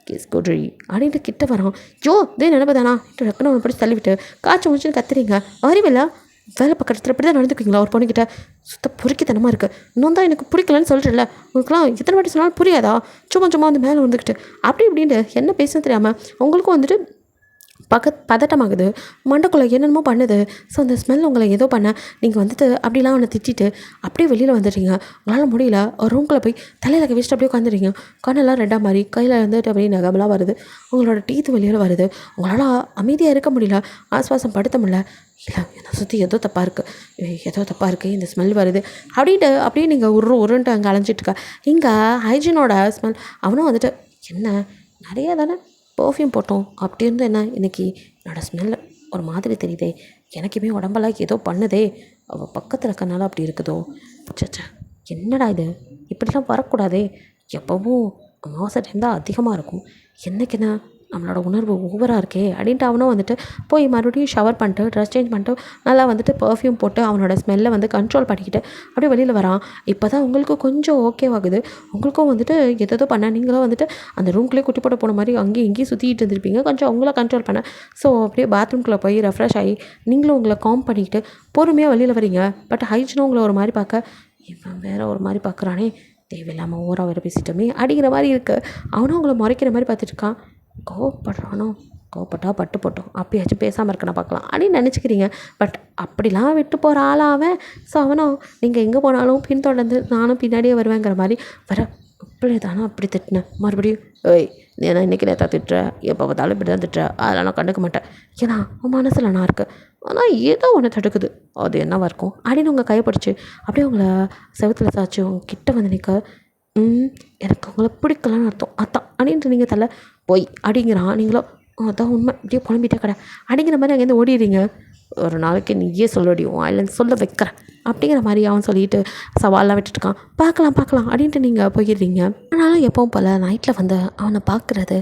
கிஸ் குட்ரி அப்படின்ட்டு கிட்ட வரான். ஜோ இதே நினைப்பதானா டக்குன்னு அவனை பிடிச்சி தள்ளிவிட்டு காய்ச்சி முடிச்சுன்னு கத்துறீங்க. அறிவில்லை, வேலை பக்கத்தில் இப்படி தான் நடந்துக்குவீங்களா ஒரு பொண்ணுக்கிட்ட? சுத்த பொறுக்கித்தனமாக இருக்குது. இன்னும் தான் எனக்கு பிடிக்கலன்னு சொல்கிறேன்ல, உங்களுக்குலாம் எத்தனை வாட்டி சொன்னாலும் புரியாதா? சும்மா வந்து மேலே வந்துக்கிட்டு அப்படி இப்படின்ட்டு என்ன பேச தெரியாமல் உங்களுக்கும் வந்துட்டு பதட்டமாகுது, மண்டைக்குள்ளே என்னென்னமோ பண்ணுது. ஸோ அந்த ஸ்மெல் உங்களை ஏதோ பண்ண நீங்கள் வந்துட்டு அப்படிலாம் அவனை திட்டிட்டு அப்படியே வெளியில் வந்துடுறீங்க. உங்களால் முடியல, ஒரு ரூம்குள்ளே போய் தலையில் வச்சுட்டு அப்படியே உட்காந்துறீங்க. கண்ணெல்லாம் ரெட்டாக மாதிரி கையில் வந்துட்டு அப்படியே நகமெல்லாம் வருது, உங்களோட டீத்து வெளியில் வருது. உங்களால் அமைதியாக இருக்க முடியல, ஆஸ்வாசம் படுத்த முடியல. இல்லை என்னை சுற்றி ஏதோ தப்பாக இருக்குது, இந்த ஸ்மெல் வருது அப்படின்ட்டு அப்படியே நீங்கள் உருன்ட்டு அங்கே அலைஞ்சிட்ருக்க. இங்கே ஹைஜீனோட ஸ்மெல் அவனும் வந்துட்டு என்ன நிறையா தானே பர்ஃப்யூம் போட்டோம், அப்படி இருந்து என்ன இன்றைக்கி என்னோடய ஸ்மெல் ஒரு மாதிரி தெரியுதே, எனக்குமே உடம்பெல்லாம் ஏதோ பண்ணுதே, அவள் பக்கத்தில் இருக்கனால அப்படி இருக்குதோ, சச்சா என்னடா இது இப்படிலாம் வரக்கூடாதே, எப்போவும் அமாவாசை டைம் தான் அதிகமாக இருக்கும், என்றைக்குன்னா நம்மளோட உணர்வு ஓவராக இருக்கே அப்படின்ட்டு அவனும் வந்துட்டு போய் மறுபடியும் ஷவர் பண்ணிட்டு ட்ரெஸ் சேஞ்ச் பண்ணிட்டு நல்லா வந்துட்டு பர்ஃப்யூம் போட்டு அவனோட ஸ்மெல்லை வந்து கண்ட்ரோல் பண்ணிக்கிட்டு அப்படியே வெளியில் வரான். இப்போ தான் உங்களுக்கு கொஞ்சம் ஓகேவாகுது. உங்களுக்கும் வந்துட்டு எதோ பண்ண நீங்களும் வந்துட்டு அந்த ரூம்குள்ளேயே குட்டி போட போன மாதிரி அங்கேயும் இங்கேயும் சுற்றிட்டு இருந்திருப்பீங்க. கொஞ்சம் உங்களை கண்ட்ரோல் பண்ண ஸோ அப்படியே பாத்ரூம்குள்ளே போய் ரெஃப்ரெஷ் ஆகி நீங்களும் உங்களை காம் பண்ணிக்கிட்டு பொறுமையாக வெளியில் வரீங்க. பட் ஹைஜீனும் உங்களை ஒரு மாதிரி பார்க்க, இவன் வேறு ஒரு மாதிரி பார்க்குறானே, தேவையில்லாமல் ஓவராக வேறு பேசிட்டோமே அப்படிங்கிற மாதிரி இருக்குது. அவனும் உங்களை முறைக்கிற மாதிரி பார்த்துட்ருக்கான். கோவப்படுறானோ, கோவப்பட்டா பட்டு போட்டோம், அப்பயாச்சும் பேசாமல் இருக்கணும் பார்க்கலாம் அப்படின்னு நினச்சிக்கிறீங்க. பட் அப்படிலாம் விட்டு போகிற ஆளாக ஸோ அவனும் நீங்கள் எங்கே போனாலும் பின்தொடர்ந்து நானும் பின்னாடியே வருவேங்கிற மாதிரி வர. இப்படி தானே அப்படி திட்டினேன் மறுபடியும், ஏய் நான் இன்றைக்கி நேற்றா திட்டுறேன், எப்போ பார்த்தாலும் இப்படி தான் திட்டுறேன், அதெல்லாம் நான் கண்டுக்க மாட்டேன், ஏன்னா உன் மனசில் நான் இருக்கேன், ஆனால் ஏதோ ஒன்று தடுக்குது, அது என்னவாக இருக்கும் அப்படின்னு உங்கள் கைப்பிடிச்சி அப்படியே உங்களை செவத்தில் சாய்ச்சி உங்கள் கிட்ட வந்து நிற்க, எனக்கு உங்களை பிடிக்கலன்னு அர்த்தம் அதான் அப்படின்ட்டு நீங்கள் தலை போய் அப்படிங்கிறான். நீங்களும் அதான் உண்மை இப்படியே புலம்பிட்டே கடை அப்படிங்கிற மாதிரி அங்கேருந்து ஓடிடுறீங்க. ஒரு நாளைக்கு நீயே சொல்லடி, உன் ஐலண்ட் சொல்ல வைக்கிறேன் அப்படிங்கிற மாதிரி அவன் சொல்லிட்டு சவால்லாம் விட்டுட்டுருக்கான். பார்க்கலாம் அப்படின்ட்டு நீங்கள் போயிடுறீங்க. ஆனாலும் எப்பவும் போல் நைட்டில் வந்து அவனை பார்க்குறது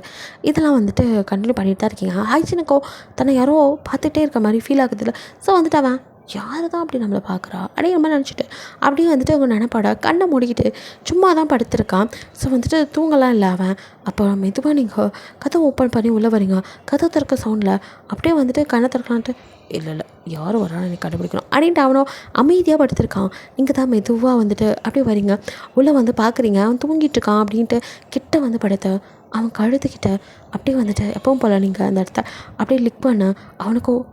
இதெல்லாம் வந்துட்டு கண்டினியூ பண்ணிட்டு தான் இருக்கீங்க. ஹைஜீனுக்கோ தன்னை யாரோ பார்த்துட்டே இருக்க மாதிரி ஃபீல் ஆகுதுல்ல. ஸோ வந்துட்டு அவன் யார் தான் அப்படி நம்மளை பார்க்குறா அப்படிங்கிற மாதிரி நினச்சிட்டு அப்படியே வந்துட்டு அவங்க நினைப்பாட கண்ணை மூடிக்கிட்டு சும்மா தான் படுத்திருக்கான். ஸோ வந்துட்டு தூங்கலாம் இல்லை அவன். அப்போ மெதுவாக நீங்கள் கதை ஓப்பன் பண்ணி உள்ளே வரீங்க. கதை திறக்க சவுண்டில் அப்படியே வந்துட்டு கண்ணை திறக்கலான்ட்டு இல்லை யாரும் வரான்னு எனக்கு கண்டுபிடிக்கணும் அப்படின்ட்டு அவனும் அமைதியாக படுத்திருக்கான். நீங்கள் தான் மெதுவாக வந்துட்டு அப்படியே வரீங்க. உள்ளே வந்து பார்க்குறீங்க அவன் தூங்கிட்டு இருக்கான் அப்படின்ட்டு கிட்ட வந்து படுத்த அவன் கழுத்துக்கிட்ட அப்படியே வந்துட்டு எப்பவும் போல் நீங்கள் அந்த இடத்த அப்படியே லிக் பண்ண அவனுக்கும்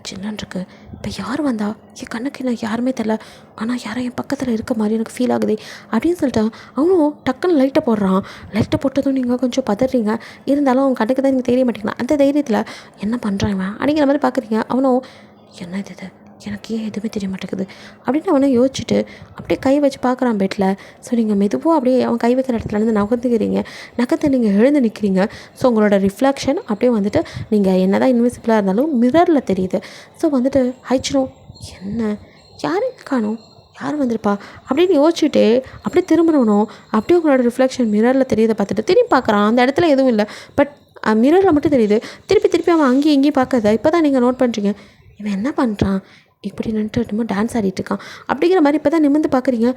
சின்னன்னு இருக்கு. இப்போ யார் வந்தா என் கண்ணுக்கு நான் யாருமே தெரில, ஆனால் யாரும் என் பக்கத்தில் இருக்க மாதிரி எனக்கு ஃபீல் ஆகுது அப்படின்னு சொல்லிட்டு அவனும் டக்குன்னு லைட்டை போடுறான். லைட்டை போட்டதும் நீங்கள் கொஞ்சம் பதறீங்க. இருந்தாலும் அவன் கண்ணுக்கு தான் நீங்கள் தெரிய மாட்டேங்களா. அந்த தைரியத்தில் என்ன பண்ணுறான் அப்படிங்கிற மாதிரி பார்க்குறீங்க. அவனும் என்ன இது எனக்கு ஏன் எதுவுமே தெரிய மாட்டேங்குது அப்படின்னு அவனை யோசிச்சுட்டு அப்படியே கை வச்சு பார்க்குறான் பெட்டில். ஸோ நீங்கள் மெதுவாக அப்படியே அவன் கை வைக்கிற இடத்துலேருந்து நகர்ந்துக்கிறீங்க. நகர்த்து நீங்கள் எழுந்து நிற்கிறீங்க. ஸோ உங்களோட ரிஃப்ளெக்ஷன் அப்படியே வந்துட்டு நீங்கள் என்ன தான் இன்விசிபிளாக இருந்தாலும் மிரரில் தெரியுது. ஸோ வந்துட்டு ஹைச்சினோ என்ன யாரையும் காணோம், யார் வந்திருப்பா அப்படின்னு யோசிச்சுட்டு அப்படியே திரும்பினவனும் அப்படியே உங்களோட ரிஃப்ளெக்ஷன் மிரரில் தெரியுதை பார்த்துட்டு திரும்பி பார்க்குறான். அந்த இடத்துல எதுவும் இல்லை, பட் மிரரில் மட்டும் தெரியுது. திருப்பி அவன் அங்கேயும் இங்கேயும் பார்க்காத. இப்போ தான் நீங்கள் நோட் பண்ணுறீங்க இவன் என்ன பண்ணுறான், இப்படி நின்றுட்டு என்னமோ டான்ஸ் ஆடிட்டு இருக்கான் அப்படிங்கிற மாதிரி இப்போ தான் நிமிர்ந்து பார்க்குறீங்க.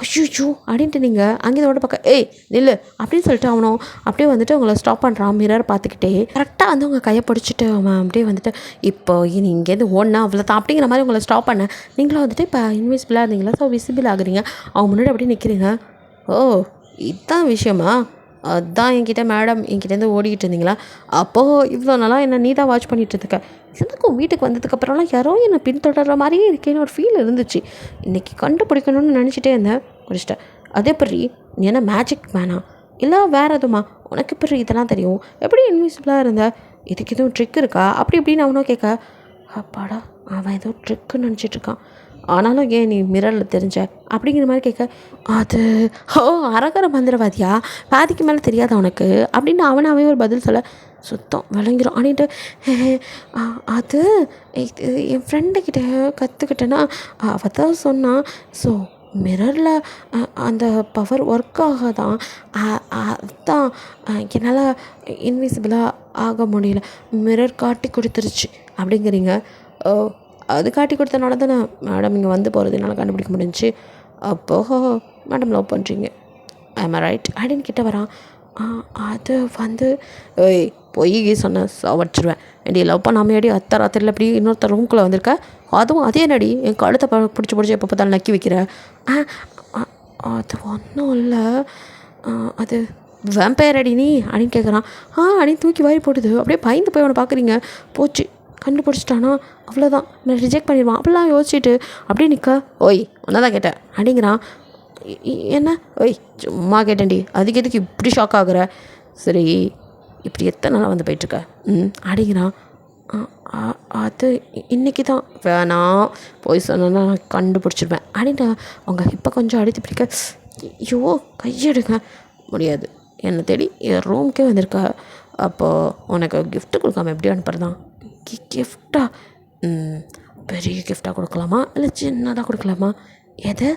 அய்யோ அப்படின்ட்டு நீங்கள் அங்கே இதோட பார்க்க ஏய் நில்லு அப்படின்னு சொல்லிட்டு அவனும் அப்படியே வந்துட்டு உங்களை ஸ்டாப் பண்ணுறான். மிரர் பார்த்துக்கிட்டே கரெக்டாக வந்து உங்கள் கையை பிடிச்சிட்டு அவன் அப்படியே வந்துட்டு இப்போ நீ இங்கேருந்து ஓடனா அவ்வளோதான் அப்படிங்கிற மாதிரி உங்களை ஸ்டாப் பண்ண. நீங்களும் வந்துட்டு இப்போ இன்விசிபிளாக இருந்தீங்களா, ஸோ விசிபிள் ஆகுறீங்க. அவங்க முன்னாடி அப்படியே நிற்கிறீங்க. ஓ இதுதான் விஷயமா, அதுதான் என்கிட்டேருந்து ஓடிக்கிட்டு இருந்தீங்களா, அப்போது இவ்வளோ நாளாக என்ன நீ தான் வாட்ச் பண்ணிகிட்டு இருக்க. எனக்கும் வீட்டுக்கு வந்ததுக்கப்புறம்லாம் யாரோ என்னை பின்தொடர்ற மாதிரியே இருக்கேன்னு ஒரு ஃபீல் இருந்துச்சு. இன்றைக்கி கண்டுபிடிக்கணும்னு நினச்சிட்டே இருந்தேன், பிடிச்சிட்டேன். அதே பற்றி நீ என்ன மேஜிக் மேனா இல்லை வேறு எதுவுமா, உனக்கு எப்படி இதெல்லாம் தெரியும், எப்படி இன்விசிபிளாக இருந்த, இதுக்கு எதுவும் ட்ரிக் இருக்கா அப்படி இப்படின்னு அவனும் கேட்க. அப்பாடா அவன் ஏதோ ட்ரிக்குன்னு நினச்சிட்ருக்கான், ஆனாலும் ஏன் நீ மிரரில் தெரிஞ்ச அப்படிங்கிற மாதிரி கேட்க. அது அரகர மந்திரவாதியா, பாதிக்கு மேலே தெரியாத அவனுக்கு அப்படின்னு அவனாவே ஒரு பதில் சொல்ல சுத்தம் விளங்கிடும். அப்படின்ட்டு அது இது என் ஃப்ரெண்டுக்கிட்ட கற்றுக்கிட்டேன்னா அவள் தான் சொன்னான். ஸோ மிரரில் அந்த பவர் ஒர்க் ஆகாதான், அதுதான் என்னால் இன்விசிபிளாக ஆக முடியல, மிரர் காட்டி கொடுத்துருச்சு அப்படிங்கிறீங்க. அது காட்டி கொடுத்தனால தானே மேடம் இங்கே வந்து போகிறது என்னால் கண்டுபிடிக்க முடிஞ்சிச்சு. அப்போது மேடம் லவ் பண்ணுறீங்க, ஐம் ரைட் அப்படின்னு கிட்ட வரான். அது வந்து ஏய் பொய் சொன்ன சாவடிச்சிடுவேன், என்னடி லவ் பண்ணாமையாடி அத்தை ராத்திரியில் எப்படி இன்னொருத்தர் ரூம்குள்ளே வந்திருக்க, அதுவும் அதே நடி என் கழுத்தை பிடிச்சி எப்போ பார்த்தாலும் நக்கி வைக்கிற. அது ஒன்றும் இல்லை, அது வேம்பயர் அடி நீ அப்படின்னு கேட்குறான். அப்படின்னு தூக்கி வாரி போட்டுது. அப்படியே பயந்து போய் அவனை பார்க்குறீங்க. போச்சு கண்டுபிடிச்சிட்டானா அவ்வளோதான், நான் ரிஜெக்ட் பண்ணிடுவான் அப்படிலாம் யோசிச்சுட்டு அப்படியே நிற்க. ஓய் ஒன்றா தான் கேட்டேன் அப்படிங்கிறான். என்ன ஓய் சும்மா கேட்டேன்டி, அதுக்கு எதுக்கு இப்படி ஷாக் ஆகுற, சரி இப்படி எத்தனை நாளாக வந்து போயிட்டுருக்க அப்படிங்கிறான். அது இன்றைக்கி தான், வேணாம் போய் சொன்னா நான் கண்டுபிடிச்சிருவேன் அப்படின்ட்டு அவங்க இப்போ கொஞ்சம் அடித்து பிடிக்க. ஐயோ கையெடுங்க முடியாது, என்னை தேடி என் ரூம்க்கே வந்திருக்கா, அப்போது உனக்கு கிஃப்ட்டு கொடுக்காம எப்படி அனுப்புறதான். கிஃப்டா, பெரிய கிஃப்டாக கொடுக்கலாமா இல்லை சின்னதாக கொடுக்கலாமா, எதை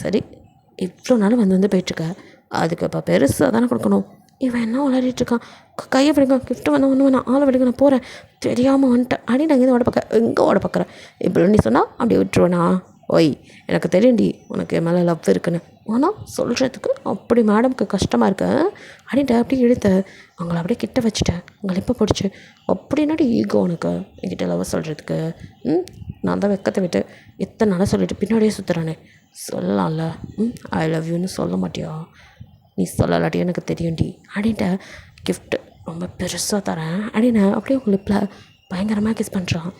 சரி இவ்வளோ நாள் வந்து போயிட்டுருக்க, அதுக்கு இப்போ பெருசாக தானே கொடுக்கணும். இவன் என்ன விளையாடிட்டுருக்கான், கையை பிடிக்க கிஃப்ட்டு வந்து ஒன்று வேணாம், ஆளை விடுங்க நான் போகிறேன், தெரியாமல் வந்துட்டேன் அப்படின்னு நான் ஓட பார்க்க. எங்கே ஓட பார்க்குறேன் இப்படி நீ சொன்னால் அப்படி விட்டுருவேண்ணா. ஓய் எனக்கு தெரியும்டி உனக்கு என் மேலே லவ் இருக்குன்னு, ஆனால் சொல்கிறதுக்கு அப்படி மேடம்க்கு கஷ்டமாக இருக்கு அப்படின்ட்டு அப்படியே இழுத்து அவங்கள அப்படியே கிட்ட வச்சுட்டேன். உங்களை இப்போ பிடிச்சி அப்படி என்னடி ஈகோ உனக்கு என்கிட்ட லவ் சொல்கிறதுக்கு. நான் தான் வெக்கத்தை விட்டு எத்தனை நாளாக சொல்லிவிட்டு பின்னாடியே சுற்றுறானே, சொல்லலாம்ல ஐ லவ் யூன்னு சொல்ல மாட்டியா, நீ சொல்லலாட்டி எனக்கு தெரியும்டி அப்படின்ட்டு கிஃப்ட்டு ரொம்ப பெருசாக தரேன் அப்படின்னு அப்படியே உங்கள் லிப்பில் பயங்கரமாக கிஸ் பண்ணுறான்.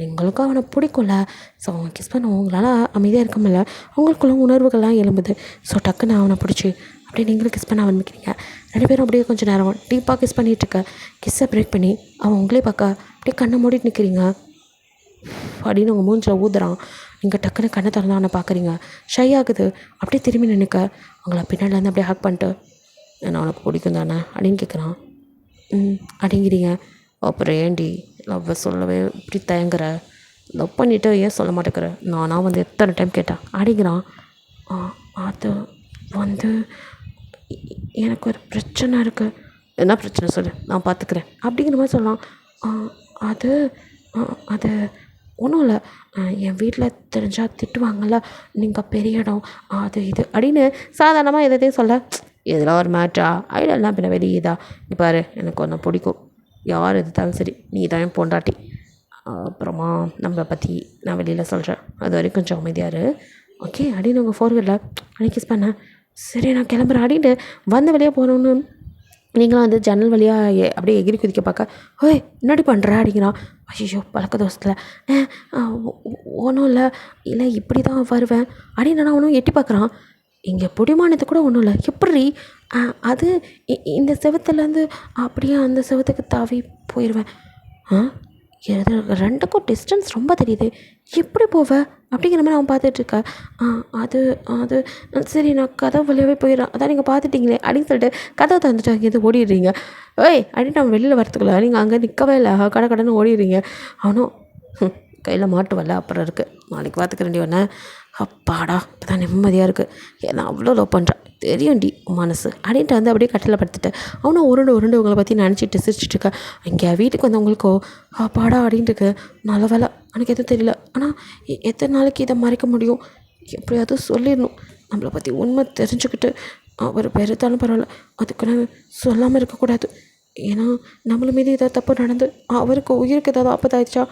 எங்களுக்கும் அவனை பிடிக்கும்ல, ஸோ அவன் கிஸ் பண்ண உங்களால் அமைதியாக இருக்க முடியல, அவங்களுக்குள்ள உணர்வுகள்லாம் எழும்புது. ஸோ டக்குன்னு அவனை பிடிச்சி அப்படியே நீங்களும் கிஸ் பண்ண ஆரம்பிக்கிறீங்க. ரெண்டு பேரும் அப்படியே கொஞ்சம் நேரம் டீப்பாக கிஸ் பண்ணிகிட்ருக்க. கிஸ்ஸை பிரேக் பண்ணி அவன் உங்களே பார்க்க அப்படியே கண்ணை மூடிட்டு நிற்கிறீங்க. அப்படின்னு உங்கள் மூஞ்சில் ஊதுறான். நீங்கள் டக்குன்னு கண்ணை திறந்து அவனை பார்க்குறீங்க. ஷை ஆகுது. அப்படியே திரும்பி நினைக்க அவங்கள பின்னாடிலேருந்து அப்படியே ஹேக் பண்ணிட்டு நான் அவனுக்கு பிடிக்கும் தானே அப்படின்னு கேட்குறான். அப்படிங்கிறீங்க. அப்புறம் ஏண்டி லவ்வை சொல்லவே இப்படி தயங்குற, லவ் பண்ணிவிட்டு ஏன் சொல்ல மாட்டேங்கிற, நானாக வந்து எத்தனை டைம் கேட்டேன் அப்படிங்கிறான். அது வந்து எனக்கு ஒரு பிரச்சனை இருக்குது. என்ன பிரச்சனை சொல்லு நான் பார்த்துக்கிறேன் அப்படிங்கிற மாதிரி சொல்லலாம். அது அது ஒன்றும் இல்லை, என் வீட்டில் தெரிஞ்சால் திட்டுவாங்கள்ல, நீங்கள் பெரிய இடம் அது இது அப்படின்னு சாதாரணமாக எதையும் சொல்ல. இதெல்லாம் ஒரு மேட்ரா ஐடியெல்லாம் பின்ன வெளியேதா, நீ பாரு எனக்கு ஒன்று பிடிக்கும், யார் எதுத்தாலும் சரி நீ தான் என் பொண்டாட்டி, அப்புறமா நம்மளை பற்றி நான் வெளியில் சொல்கிறேன், அது வரைக்கும் கொஞ்சம் அமைதியார் ஓகே அப்படின்னு உங்கள் ஃபோர்வேர்டில் அப்படி கிஸ் பண்ணேன். சரி நான் கிளம்புறேன் அப்படின்ட்டு வந்த வெளியே போகணுன்னு நீங்களும் வந்து ஜன்னல் வழியாக அப்படியே எகிரி குதிக்க பார்க்க, ஓய் என்னடி பண்ணுற அப்படிங்கிறான். ஐயோ பழக்க தோசத்தில் ஒன்றும் இல்லை இப்படி தான் வருவேன் அப்படின்னு நான் ஒன்றும் எட்டி பார்க்குறான். இங்கே பிடிமானது கூட ஒன்றும் இல்லை, எப்படி அது இந்த செவத்துலேருந்து அப்படியே அந்த செவத்துக்கு தாவி போயிடுவேன். இது ரெண்டுக்கும் டிஸ்டன்ஸ் ரொம்ப தெரியுது, எப்படி போவ அப்படிங்கிற மாதிரி அவன் பார்த்துட்ருக்கா. அது அது சரி நான் கதவு வழியாகவே போயிடுறான், அதான் நீங்கள் பார்த்துட்டிங்களே அப்படின்னு சொல்லிட்டு கதவை தந்துட்டு அங்கேருந்து ஓடிடுறீங்க. ஏய் அப்படின்ட்டு அவன் வெளியில் வரத்துக்குள்ள நீங்கள் அங்கே நிற்கவே இல்லை, கடை கடைன்னு ஓடிடுறீங்க. அவனும் கையில் மாட்டு வரல அப்புறம் இருக்குது, நாளைக்கு பார்த்துக்க வேண்டியவனே. அப்பாடா இப்போ தான் நிம்மதியாக இருக்குது, ஏன்னா அவ்வளோ லவ் பண்ணுறான் தெரியும்டி மனசு அப்படின்ட்டு வந்து அப்படியே கட்டில் படுத்துட்டு அவனும் உருண்டு உங்களை பற்றி நினச்சிட்டு சிரிச்சிட்டு இருக்க. இங்கே வீட்டுக்கு வந்தவங்களுக்கோ அப்பாடா அப்படின்ட்டு இருக்கு. நல்ல வேலை எனக்கு எதுவும் தெரியல, ஆனால் எத்தனை நாளைக்கு இதை மறைக்க முடியும், எப்படியாவது சொல்லிடணும். நம்மளை பற்றி உண்மை தெரிஞ்சுக்கிட்டு அவர் பெருத்தாலும் பரவாயில்ல, அதுக்குன்னு சொல்லாமல் இருக்கக்கூடாது. ஏன்னா நம்மள மீது ஏதாவது தப்பு நடந்து அவருக்கு உயிருக்கு ஏதாவது ஆபத்தாயிடுச்சா,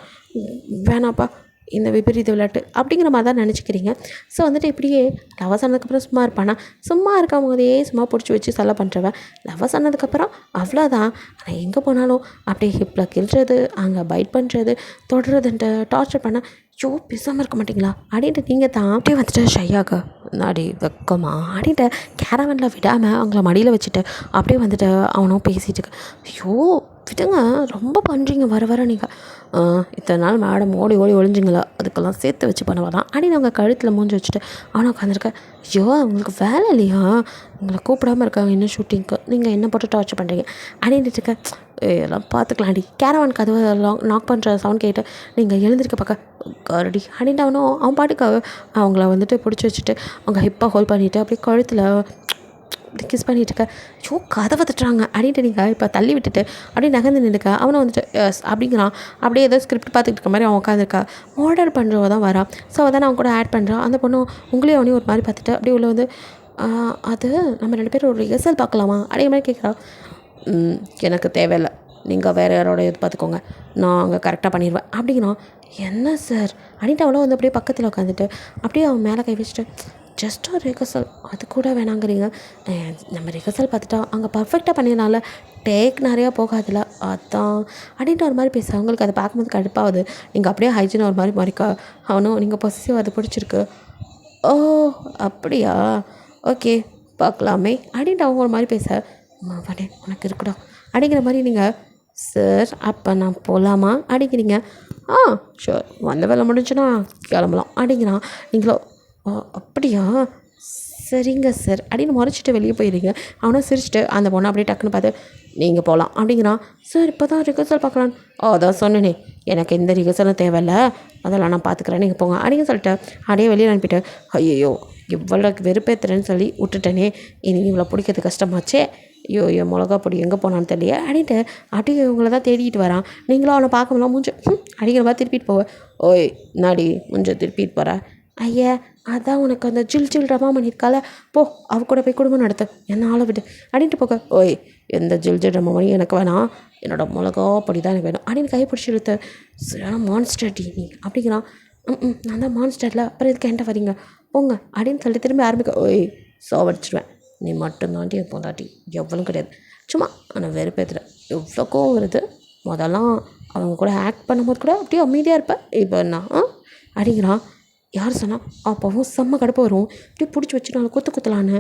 வேணாப்பா இந்த விபரீத விளையாட்டு அப்படிங்கிற மாதிரி தான் நினச்சிக்கிறீங்க. ஸோ வந்துட்டு இப்படியே லவ் ஆனதுக்கப்புறம் சும்மா இருப்பானா, சும்மா இருக்கும் போதே சும்மா பிடிச்சி வச்சு செல்ல பண்ணுறவன் லவ் ஆனதுக்கப்புறம் அவ்வளோதான். ஆனால் எங்கே போனாலும் அப்படியே ஹிப்பில் கிள்றது, அங்கே பைட் பண்ணுறது, தொடர்றதுன்ட்டு டார்ச்சர் பண்ண பேசாமல் இருக்க மாட்டிங்களா அப்படின்ட்டு நீங்கள் தான் அப்படியே வந்துட்டு ஷையாக நாடி வெக்கமா அப்படின்ட்டு கேரவனில் விடாமல் அவங்கள மடியில் வச்சுட்டு அப்படியே வந்துட்டு அவனும் பேசிகிட்டு இருக்க. ஐயோ விடுங்க, ரொம்ப பண்ணுறீங்க வர வர நீங்கள். இத்தனை நாள் மேடம் ஓடி ஒழிஞ்சிங்களா, அதுக்கெல்லாம் சேர்த்து வச்சு பண்ணுவா தான் அப்படின்னு அவங்க கழுத்தில் மூஞ்சி வச்சுட்டு அவனை உட்காந்துருக்க. ஐயோ உங்களுக்கு வேலை இல்லையா, உங்களை கூப்பிடாமல் இருக்காங்க இன்னும் ஷூட்டிங்க்கு, நீங்கள் என்ன போட்டு டார்ச்சர் பண்ணுறீங்க அப்படின்ட்டு இருக்க. எல்லாம் பார்த்துக்கலாண்டி. கேரவான் கதவை நாக் பண்ணுற சவுண்ட் கேட்டு நீங்கள் எழுந்திருக்க பார்க்க கரடி அப்படின்ட்டு அவன் பாட்டுக்கு அவங்கள வந்துட்டு பிடிச்சி வச்சுட்டு அவங்க ஹிப்பை ஹோல்ட் பண்ணிவிட்டு அப்படியே கழுத்தில் கிஸ் பண்ணிகிட்டு இருக்க. ஐயோ கதவை தட்டுறாங்க அப்படின்ட்டு நீங்கள் இப்போ தள்ளி விட்டுட்டு அப்படியே நகர்ந்து நின்றுக்க. அவனை வந்துட்டு எஸ் அப்படிங்கிறான். அப்படியே ஏதோ ஸ்கிரிப்ட் பார்த்துட்டு இருக்க மாதிரி அவன் உட்காந்துருக்கா. ஆர்டர் பண்ணுறவ தான் வரான். ஸோ அதான் அவன் கூட ஆட் பண்ணுறான். அந்த பொண்ணு உங்களையும் அவனையும் ஒரு மாதிரி பார்த்துட்டு அப்படியே உள்ள வந்து அது நம்ம 2 பேரும் ஒரு ரிஹர்சல் பார்க்கலாமா அப்படிங்கிற மாதிரி கேட்குறான். எனக்கு தேவையில்லை, நீங்கள் வேறு யாரோட இது பார்த்துக்கோங்க, நான் அங்கே கரெக்டாக பண்ணிடுவேன் அப்படிங்கிறான். என்ன சார் அப்படின்ட்டு அவளும் வந்து அப்படியே பக்கத்தில் உட்காந்துட்டு அப்படியே அவன் மேலே கை வச்சுட்டு ஜஸ்ட் ஒரு ரிஹர்சல் அது கூட வேணாங்கிறீங்க, நம்ம ரிஹர்சல் பார்த்துட்டா அங்கே பர்ஃபெக்டாக பண்ணியனால டேக் நிறையா போகாதுல அதான் அப்படின்ட்டு ஒரு மாதிரி பேச. அவங்களுக்கு அதை பார்க்கும்போது கடுப்பாகுது. நீங்கள் அப்படியே ஹைஜீன் ஒரு மாதிரி மாறிக்கா. அவனும் நீங்கள் பொசிசிவ் அது பிடிச்சிருக்கு. ஓ அப்படியா, ஓகே பார்க்கலாமே அப்படின்ட்டு அவங்க ஒரு மாதிரி பேச. மவனே உனக்கு இருக்குடா அப்படிங்கிற மாதிரி நீங்கள் சார் அப்போ நான் போகலாமா அப்படிங்கிறீங்க. ஷோர் வந்த வேலை முடிஞ்சுன்னா கிளம்பலாம் அப்படிங்கிறான். நீங்களோ அப்படியா சரிங்க சார் அப்படின்னு முறைச்சிட்டு வெளியே போயிடுறீங்க. அவனும் சிரிச்சிட்டு அந்த பொண்ணை அப்படியே டக்குன்னு பார்த்து நீங்கள் போகலாம் அப்படிங்கிறான். சார் இப்போ தான் ரிஹர்சல் பார்க்கலான்னு. அதான் சொன்னேனே எனக்கு எந்த ரிஹர்சலும் தேவையில்ல, அதெல்லாம் நான் பார்த்துக்குறேன், நீங்கள் போங்க அப்படின்னு சொல்லிட்டு அப்படியே வெளியே அனுப்பிட்டு ஐயோ இவ்வளோ வெறுப்பேற்றுறேன்னு சொல்லி விட்டுட்டேனே, இனி இவ்வளோ பிடிக்கிறது கஷ்டமாச்சே, ஐயோ மிளகா பொடி எங்கே போனான்னு தெரியல அப்படின்ட்டு அப்படியே இவங்கள தான் தேடிட்டு வரான். நீங்களும் அவனை பார்க்கணும் மூஞ்சு அப்படிங்கிற மாதிரி திருப்பிட்டு போவ. ஓய் நாடி மூஞ்ச திருப்பிட்டு போகிற. ஐயா அதான் உனக்கு அந்த ஜில் ரமா பண்ணியிருக்கால, போ அவ கூட போய் குடும்பம் நடத்து, என்ன ஆளை விட்டு அப்படின்ட்டு போக. ஓய் எந்த ஜில் ரமா பண்ணி எனக்கு வேணாம், என்னோட மிளகா பொடி தான் எனக்கு வேணும் அப்படின்னு கை பிடிச்சி இழுத்து. சரியான மான்ஸ்டர் டி நீ அப்படிங்கிறான். நான் தான் மான்ஸ்டரில், அப்புறம் இதுக்கு என்கிட்ட வரீங்க போங்க அப்படின்னு சொல்லிட்டு திரும்பி ஆரம்பிக்க. ஓய் சாவடிச்சிடுவேன், நீ மட்டும்தாண்டி என் பொண்டாட்டி, எவ்வளோ கிடையாது, சும்மா ஆனால் வெறுப்பேற்றுற, எவ்வளோ கோவம் வருது. முதல்லாம் அவங்க கூட ஆக்ட் பண்ணும்போது கூட அப்படியே அமைதியாக இருப்பேன், இப்போ என்ன அப்படிங்கிறான். யார் சொன்னால் அப்போவும் செம்ம கடுப்பாக வரும், அப்படியே பிடிச்சி வச்சு நான் குத்தலான்னு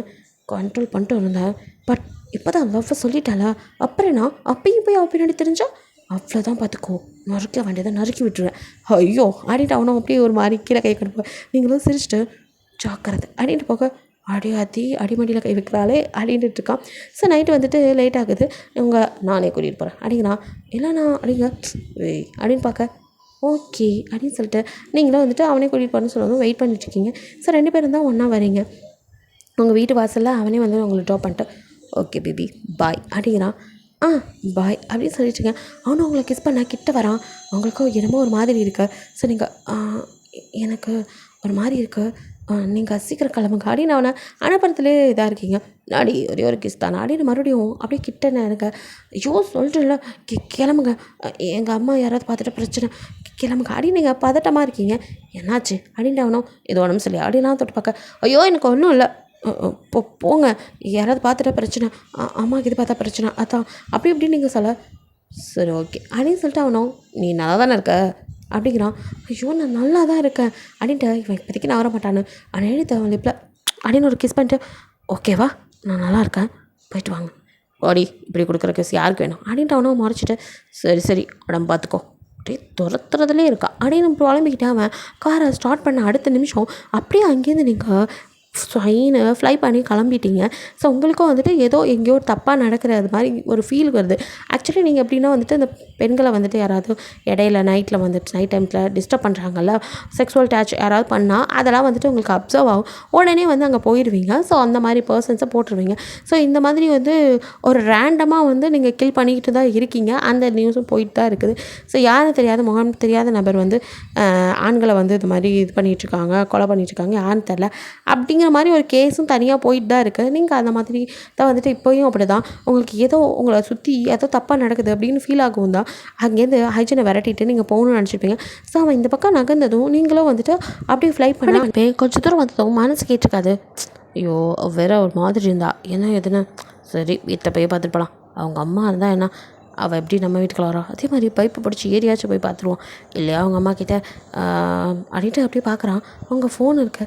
கண்ட்ரோல் பண்ணிட்டு இருந்தேன். பட் இப்போ தான் லவ்வை சொல்லிட்டால, அப்புறம் நான் அப்பயும் போய் அவ பின்னாடி தெரிஞ்சால் அவ்வளோதான் பார்த்துக்கோ, நறுக்க வேண்டியதை நறுக்கி விட்டுருவேன். ஐயோ அப்படின்ட்டு அவனும் அப்படியே ஒரு மாதிரி கீழே கை கடுப்பேன். நீங்களும் சிரிச்சிட்டு ஜாக்கிரதை அப்படின்ட்டு போக. அடிமடியில் கை வைக்கிறாளே அப்படின்ட்டு இருக்கான். ஸோ நைட்டு வந்துட்டு லேட் ஆகுது. இவங்க நானே கூட்டிகிட்டு போகிறேன் அப்படிங்கிறான். இல்லைண்ணா அப்படிங்க வெய் அப்படின்னு பார்க்க. ஓகே அப்படின்னு சொல்லிட்டு நீங்களும் வந்துட்டு அவனே கூட்டிகிட்டு போகிறேன்னு சொல்லணும் வெயிட் பண்ணிட்டுருக்கீங்க. ஸோ 2 பேரும் தான் ஒன்றா வரீங்க. உங்கள் வீட்டு வாசலில் அவனே வந்து உங்களை ட்ராப் பண்ணிட்டு ஓகே பேபி பாய் அப்படிங்கிறான். பாய் அப்படின்னு சொல்லிட்டுருங்க. அவனும் அவங்கள கிஸ் பண்ண கிட்ட வரான். அவங்களுக்கும் என்னமோ ஒரு மாதிரி இருக்கு. ஸோ நீங்கள் எனக்கு ஒரு மாதிரி இருக்குது, நீங்கள் சீக்கிரம் கிளம்புங்க அப்படின்னு அவனை அனுப்புறதுலே இதாக இருக்கீங்க. நாடி ஒரே ஒரு கிஸ் தான் அப்படின்னு மறுபடியும் அப்படியே கிட்ட எனக்கு ஐயோ சொல்கிறேன்ல கிளம்புங்க, எங்கள் அம்மா யாராவது பார்த்துட்டு பிரச்சனை, கிளம்புங்க அப்படின்னு நீங்கள் பதட்டமாக இருக்கீங்க. என்னாச்சு அப்படின்ட்டு அவனும் இது உடம்பு சொல்லி அப்படிலாம் தொட்டு பார்க்க. ஐயோ எனக்கு ஒன்றும் இல்லை, போங்க, யாராவது பார்த்துட்டா பிரச்சனை, அம்மாவுக்கு இது பார்த்தா பிரச்சனை, அதான் அப்படி இப்படின்னு நீங்கள் சொல்ல. சரி ஓகே அப்படின்னு சொல்லிட்டு அவனும் நீ நல்லா தானே இருக்க அப்படிங்கிறான். ஐயோ நான் நல்லா தான் இருக்கேன் அப்படின்ட்டு இவன் இப்போதைக்கு நான் வர மாட்டான்னு ஆனால் எழுதி அவன் லிப்பில் அப்படின்னு ஒரு கிஸ் பண்ணிட்டு ஓகேவா நான் நல்லா இருக்கேன் போயிட்டு வாங்க, ஓடி இப்படி கொடுக்குற கிஸ் யாருக்கு வேணும் அப்படின்ட்டு அவனும் மறைச்சிட்டு சரி உடம்பு பார்த்துக்கோ அப்படியே துரத்துறதுலே இருக்கா. அப்படியே நம்ம புலம்பிக்கிட்டாமல் காரை ஸ்டார்ட் பண்ண அடுத்த நிமிஷம் அப்படியே அங்கேருந்து நீங்கள் ஃப்ளை பண்ணி கிளம்பிட்டீங்க. ஸோ உங்களுக்கும் வந்துட்டு ஏதோ எங்கேயோ தப்பாக நடக்கிறது மாதிரி ஒரு ஃபீல் வருது. ஆக்சுவலி நீங்கள் எப்படின்னா வந்துட்டு இந்த பெண்களை வந்துட்டு யாராவது இடையில நைட் டைமில் டிஸ்டர்ப் பண்ணுறாங்கல்ல, செக்ஸுவல் டச் யாராவது பண்ணால் அதெல்லாம் வந்துட்டு உங்களுக்கு அப்சர்வ் ஆகும். உடனே வந்து அங்கே போயிடுவீங்க. ஸோ அந்த மாதிரி பர்சன்ஸை போட்டுருவீங்க. ஸோ இந்த மாதிரி வந்து ஒரு ரேண்டமாக வந்து நீங்கள் கில் பண்ணிக்கிட்டு தான் இருக்கீங்க. அந்த நியூஸும் போயிட்டு தான் இருக்குது. ஸோ யாரும் தெரியாத முகம் தெரியாத நபர் வந்து ஆண்களை வந்து இது மாதிரி இது பண்ணிகிட்ருக்காங்க, கொலை பண்ணிகிட்ருக்காங்க, யாருன்னு தெரில அப்படிங்கிற மாதிரி ஒரு கேஸும் தனியாக போயிட்டு தான் இருக்குது. நீங்கள் அந்த மாதிரி தான் வந்துட்டு இப்போயும் அப்படி தான் உங்களுக்கு ஏதோ உங்களை சுற்றி ஏதோ தப்பாக நடக்குது அப்படின்னு ஃபீல் ஆகும் தான் அங்கேருந்து ஹைஜனை விரட்டிட்டு நீங்கள் போகணும்னு நினச்சிருப்பீங்க. ஸோ அவன் இந்த பக்கம் நகர்ந்ததும் நீங்களும் வந்துட்டு அப்படியே ஃப்ளை பண்ணி கொஞ்சம் தூரம் வந்ததும் மனசு கேட்டிருக்காது. ஐயோ வேற ஒரு மாதிரி இருந்தா என்ன எதுன்னு, சரி வீட்டை போய் பார்த்துட்டு போகலாம், அவங்க அம்மா இருந்தால் என்ன, அவள் எப்படி நம்ம வீட்டுக்குள்ள வரா, அதே மாதிரி பைப்பு பிடிச்சி ஏரியாச்சும் போய் பார்த்துருவோம் இல்லையா அவங்க அம்மா கிட்டே அப்படின்ட்டு அப்படியே பார்க்குறான். அவங்க ஃபோன் இருக்கு.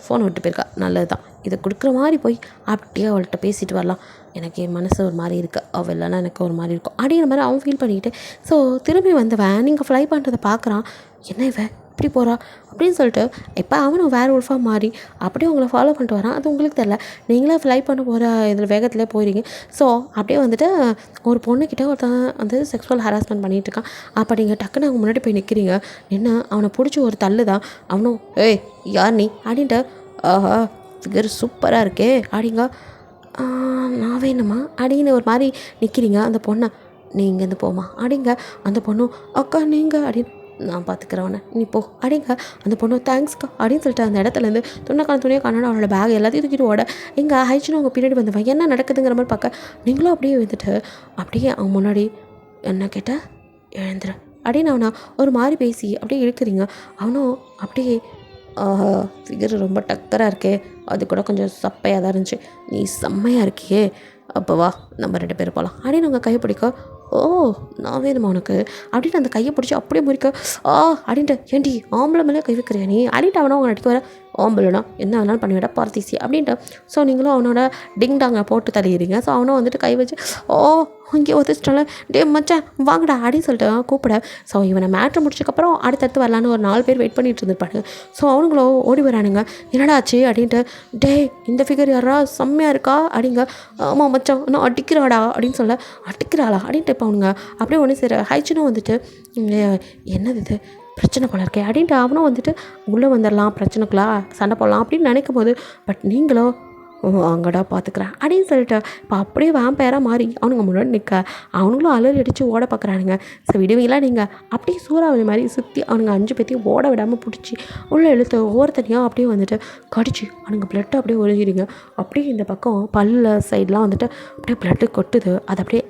ஃபோனை விட்டு போயிருக்கா, நல்லது தான். இதை கொடுக்குற மாதிரி போய் அப்படியே அவள்கிட்ட பேசிட்டு வரலாம். எனக்கு என் மனசு ஒரு மாதிரி இருக்குது, அவள் இல்லைன்னா எனக்கு ஒரு மாதிரி இருக்கும் அப்படிங்கிற மாதிரி அவன் ஃபீல் பண்ணிக்கிட்டு ஸோ திரும்பி வந்தவன் நீங்கள் ஃப்ளை பண்ணுறதை பார்க்குறான். என்ன இவன் இப்படி போகிறா அப்படின்னு சொல்லிட்டு இப்போ அவனும் வேறு உல்ஃபாக மாறி அப்படியே உங்களை ஃபாலோ பண்ணிட்டு வரான். அது உங்களுக்கு தெரில, நீங்களே ஃப்ளை பண்ண போகிற இதில் வேகத்திலே போயிடுங்க. ஸோ அப்படியே வந்துட்டு ஒரு பொண்ணுக்கிட்ட ஒருத்தன் வந்து செக்ஸுவல் ஹராஸ்மெண்ட் பண்ணிகிட்ருக்கான். அப்போ நீங்கள் டக்குன்னு அவங்க முன்னாடி போய் நிற்கிறீங்க. என்ன அவனை பிடிச்சி ஒரு தள்ளு தான். அவனும் ஏய் யார் நீ அப்படின்ட்டு, ஆஹா ஃபிகர் சூப்பராக இருக்கே அப்படிங்க, நான் வேணுமா அப்படின்னு ஒரு மாதிரி நிற்கிறீங்க. அந்த பொண்ணை நீ இங்கேருந்து போமா அப்படிங்க. அந்த பொண்ணும் அக்கா நீங்கள் அப்படின்னு, நான் பார்த்துக்கிறவனே நீ போ அப்படிங்க. அந்த பொண்ணு தேங்க்ஸ்க்கா அப்படின்னு சொல்லிட்டு அந்த இடத்துலேருந்து துணியை காணோட அவனோட பேக் எல்லாத்தையும் தூக்கிட்டு ஓட எங்கே ஆயிடுச்சுன்னு அவங்க பின்னாடி வந்தவன் என்ன நடக்குதுங்கிற மாதிரி பார்க்க நீங்களும் அப்படியே வந்துட்டு அப்படியே அவன் முன்னாடி என்ன கேட்டால் எழுந்துரு அப்படின்னு அவனை ஒரு மாதிரி பேசி அப்படியே இழுக்கிறீங்க. அவனும் அப்படியே ஃபிகர் ரொம்ப டக்கராக இருக்கே, அது கூட கொஞ்சம் சப்பையாக தான் இருந்துச்சு, நீ செம்மையாக இருக்கியே, அப்போ வா நம்ம 2 பேர் போகலாம் அப்படின்னு அவங்க கையை பிடிக்க, ஓ நான் வேணுமா உனக்கு அப்படின்ட்டு அந்த கையை பிடிச்சி அப்படியே முறிக்க, அப்படின்ட்டு ஏன்டி ஆம்பளை மேலே கை வைக்கிறியா நீ அப்படின்ட்டு அவனை அவங்க நடிக்க வர, ஆம்பளைனா என்ன வேணாலும் பண்ணிவிட பார்த்தீசி அப்படின்ட்டு. ஸோ நீங்களும் அவனோட டிங் டாங்கை போட்டு தள்ளிடுறீங்க. ஸோ அவனும் வந்துட்டு கை வச்சு இங்கே ஒத்துச்சிட்டால டே மச்சான் வாங்கடா அப்படின்னு சொல்லிட்டு கூப்பிட. ஸோ இவனை மேட்ரு முடிச்சதுக்கப்புறம் அடுத்தடுத்து வரலான்னு ஒரு 4 பேர் வெயிட் பண்ணிட்டு இருந்துருப்பாங்க. ஸோ அவனுங்களும் ஓடி வரானுங்க, என்னடா ஆச்சு அப்படின்ட்டு, டே இந்த ஃபிகர் யாரா செம்மையாக இருக்கா அப்படிங்க, ஆமாம் மச்சான் இன்னும் அடிக்கிறாடா அப்படின்னு சொல்ல, அடிக்கிறாளா அப்படின்ட்டு இப்போ அவனுங்க அப்படியே ஒன்று சரி ஹைச்சனும் வந்துட்டு என்னது இது பிரச்சனை போல இருக்கே அப்படின்ட்டு அவனும் வந்துட்டு உள்ளே வந்துடலாம் பிரச்சனைக்குள்ளா சண்டை போடலாம் அப்படின்னு நினைக்கும் போது, பட் நீங்களோ அங்கடா பார்த்துக்கிறேன் அப்படின்னு சொல்லிட்டு இப்போ அப்படியே வேம்பயராக மாறி அவனுங்க முன்னாடி நிற்க அவனுங்களும் அலறி அடித்து ஓட பார்க்குறானுங்க. ஸோ விடுவீங்களா நீங்கள் அப்படியே சூறாவளி மாதிரி சுற்றி அவனுங்க 5 பேத்தையும் ஓட விடாமல் பிடிச்சி உள்ளே இழுத்து ஒவ்வொருத்தனையும் அப்படியே வந்துட்டு கடிச்சு அவனுங்க பிளட்டை அப்படியே ஒழிஞ்சிடுங்க. அப்படியே இந்த பக்கம் பல்ல சைட்லாம் வந்துட்டு அப்படியே பிளட்டு கொட்டுது. அதை அப்படியே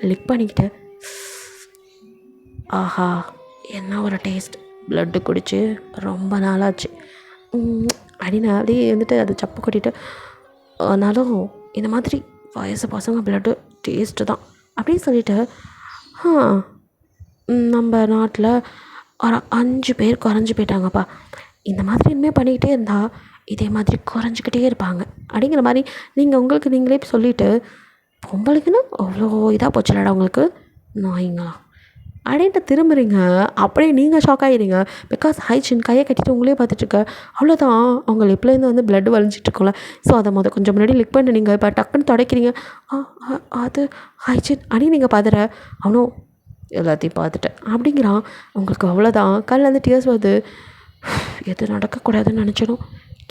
லிக் பண்ணிக்கிட்டு, ஆஹா என்ன ஒரு டேஸ்ட், ப்ளட்டு குடிச்சு ரொம்ப நாளாச்சு அப்படின்னு அப்படியே வந்துட்டு அது சப்பு கொட்டிட்டு, ஆனாலும் இந்த மாதிரி வயசு பசங்க ப்ளட்டு டேஸ்ட்டு தான் அப்படின்னு சொல்லிட்டு, நம்ம நாட்டில் ஒரு 5 பேர் குறைஞ்சி போயிட்டாங்கப்பா, இந்த மாதிரி இனிமேல் பண்ணிக்கிட்டே இருந்தால் இதே மாதிரி குறைஞ்சிக்கிட்டே இருப்பாங்க அப்படிங்கிற மாதிரி நீங்கள் உங்களுக்கு நீங்களே சொல்லிவிட்டு, பொம்பளைக்குன்னு அவ்வளோ இதாக போச்சுலடா உங்களுக்கு நாய்ங்களா அப்படின்ட்டு திரும்புறீங்க. அப்படியே நீங்கள் ஷாக் ஆகிடுங்க. பிகாஸ் ஹைஜின் கையை கட்டிட்டு உங்களே பார்த்துட்ருக்க, அவ்வளோதான் அவங்க லிப்லேருந்து வந்து பிளட் வலிஞ்சிட்ருக்கோம்ல. ஸோ அதை கொஞ்சம் முன்னாடி லிக் பண்ணி நீங்கள் இப்போ டக்குன்னு தொடக்கிறீங்க, அது ஹைஜின் அப்படின்னு நீங்கள் பார்த்துற, அவனும் எல்லாத்தையும் பார்த்துட்டேன் அப்படிங்கிறான். உங்களுக்கு அவ்வளோதான் கல்லேருந்து டியர்ஸ் வருது, எது நடக்கக்கூடாதுன்னு நினச்சனும்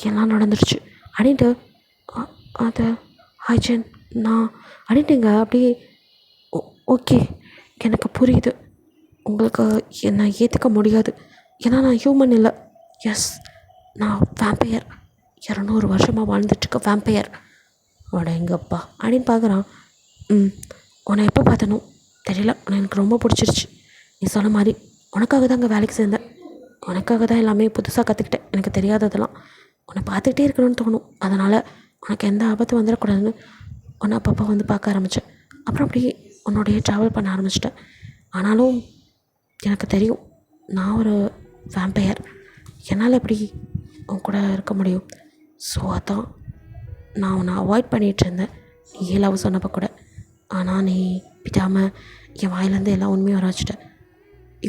எல்லாம் நடந்துருச்சு அப்படின்ட்டு, அது ஹைஜின் நான் அப்படின்ட்டுங்க. அப்படியே ஓகே எனக்கு புரியுது, உங்களுக்கு என்னை ஏற்றுக்க முடியாது, ஏன்னா நான் ஹியூமன் இல்லை, எஸ் நான் வேம்பையர், 200 வருஷமாக வாழ்ந்துட்டுருக்க வேம்பையர், உட எங்கப்பா அப்படின்னு பார்க்குறான். உன்னை எப்போ பார்த்தனும் தெரியல, உன்னை எனக்கு ரொம்ப பிடிச்சிருச்சு, நீ சொன்ன மாதிரி உனக்காக தான் அங்கே வேலைக்கு சேர்ந்தேன், உனக்காக தான் எல்லாமே புதுசாக கற்றுக்கிட்டேன், எனக்கு தெரியாததெல்லாம் உன்னை பார்த்துக்கிட்டே இருக்கணும்னு தோணும், அதனால் உனக்கு எந்த ஆபத்தும் வந்துடக்கூடாதுன்னு உன்னை அப்பப்போ வந்து பார்க்க ஆரம்பித்தேன். அப்புறம் அப்படியே உன்னோடையே ட்ராவல் பண்ண ஆரம்பிச்சிட்டேன். ஆனாலும் எனக்கு தெரியும் நான் ஒரு வேம்பையர், என்னால் எப்படி உன் கூட இருக்க முடியும். ஸோ அதான் நான் உன்னை அவாய்ட் பண்ணிகிட்டு இருந்தேன் நீ லவ் சொன்னப்போ கூட. ஆனால் நீ விடாமல் என் வாயிலேருந்து எல்லாம் உண்மையாக வர வச்சுட்டேன்.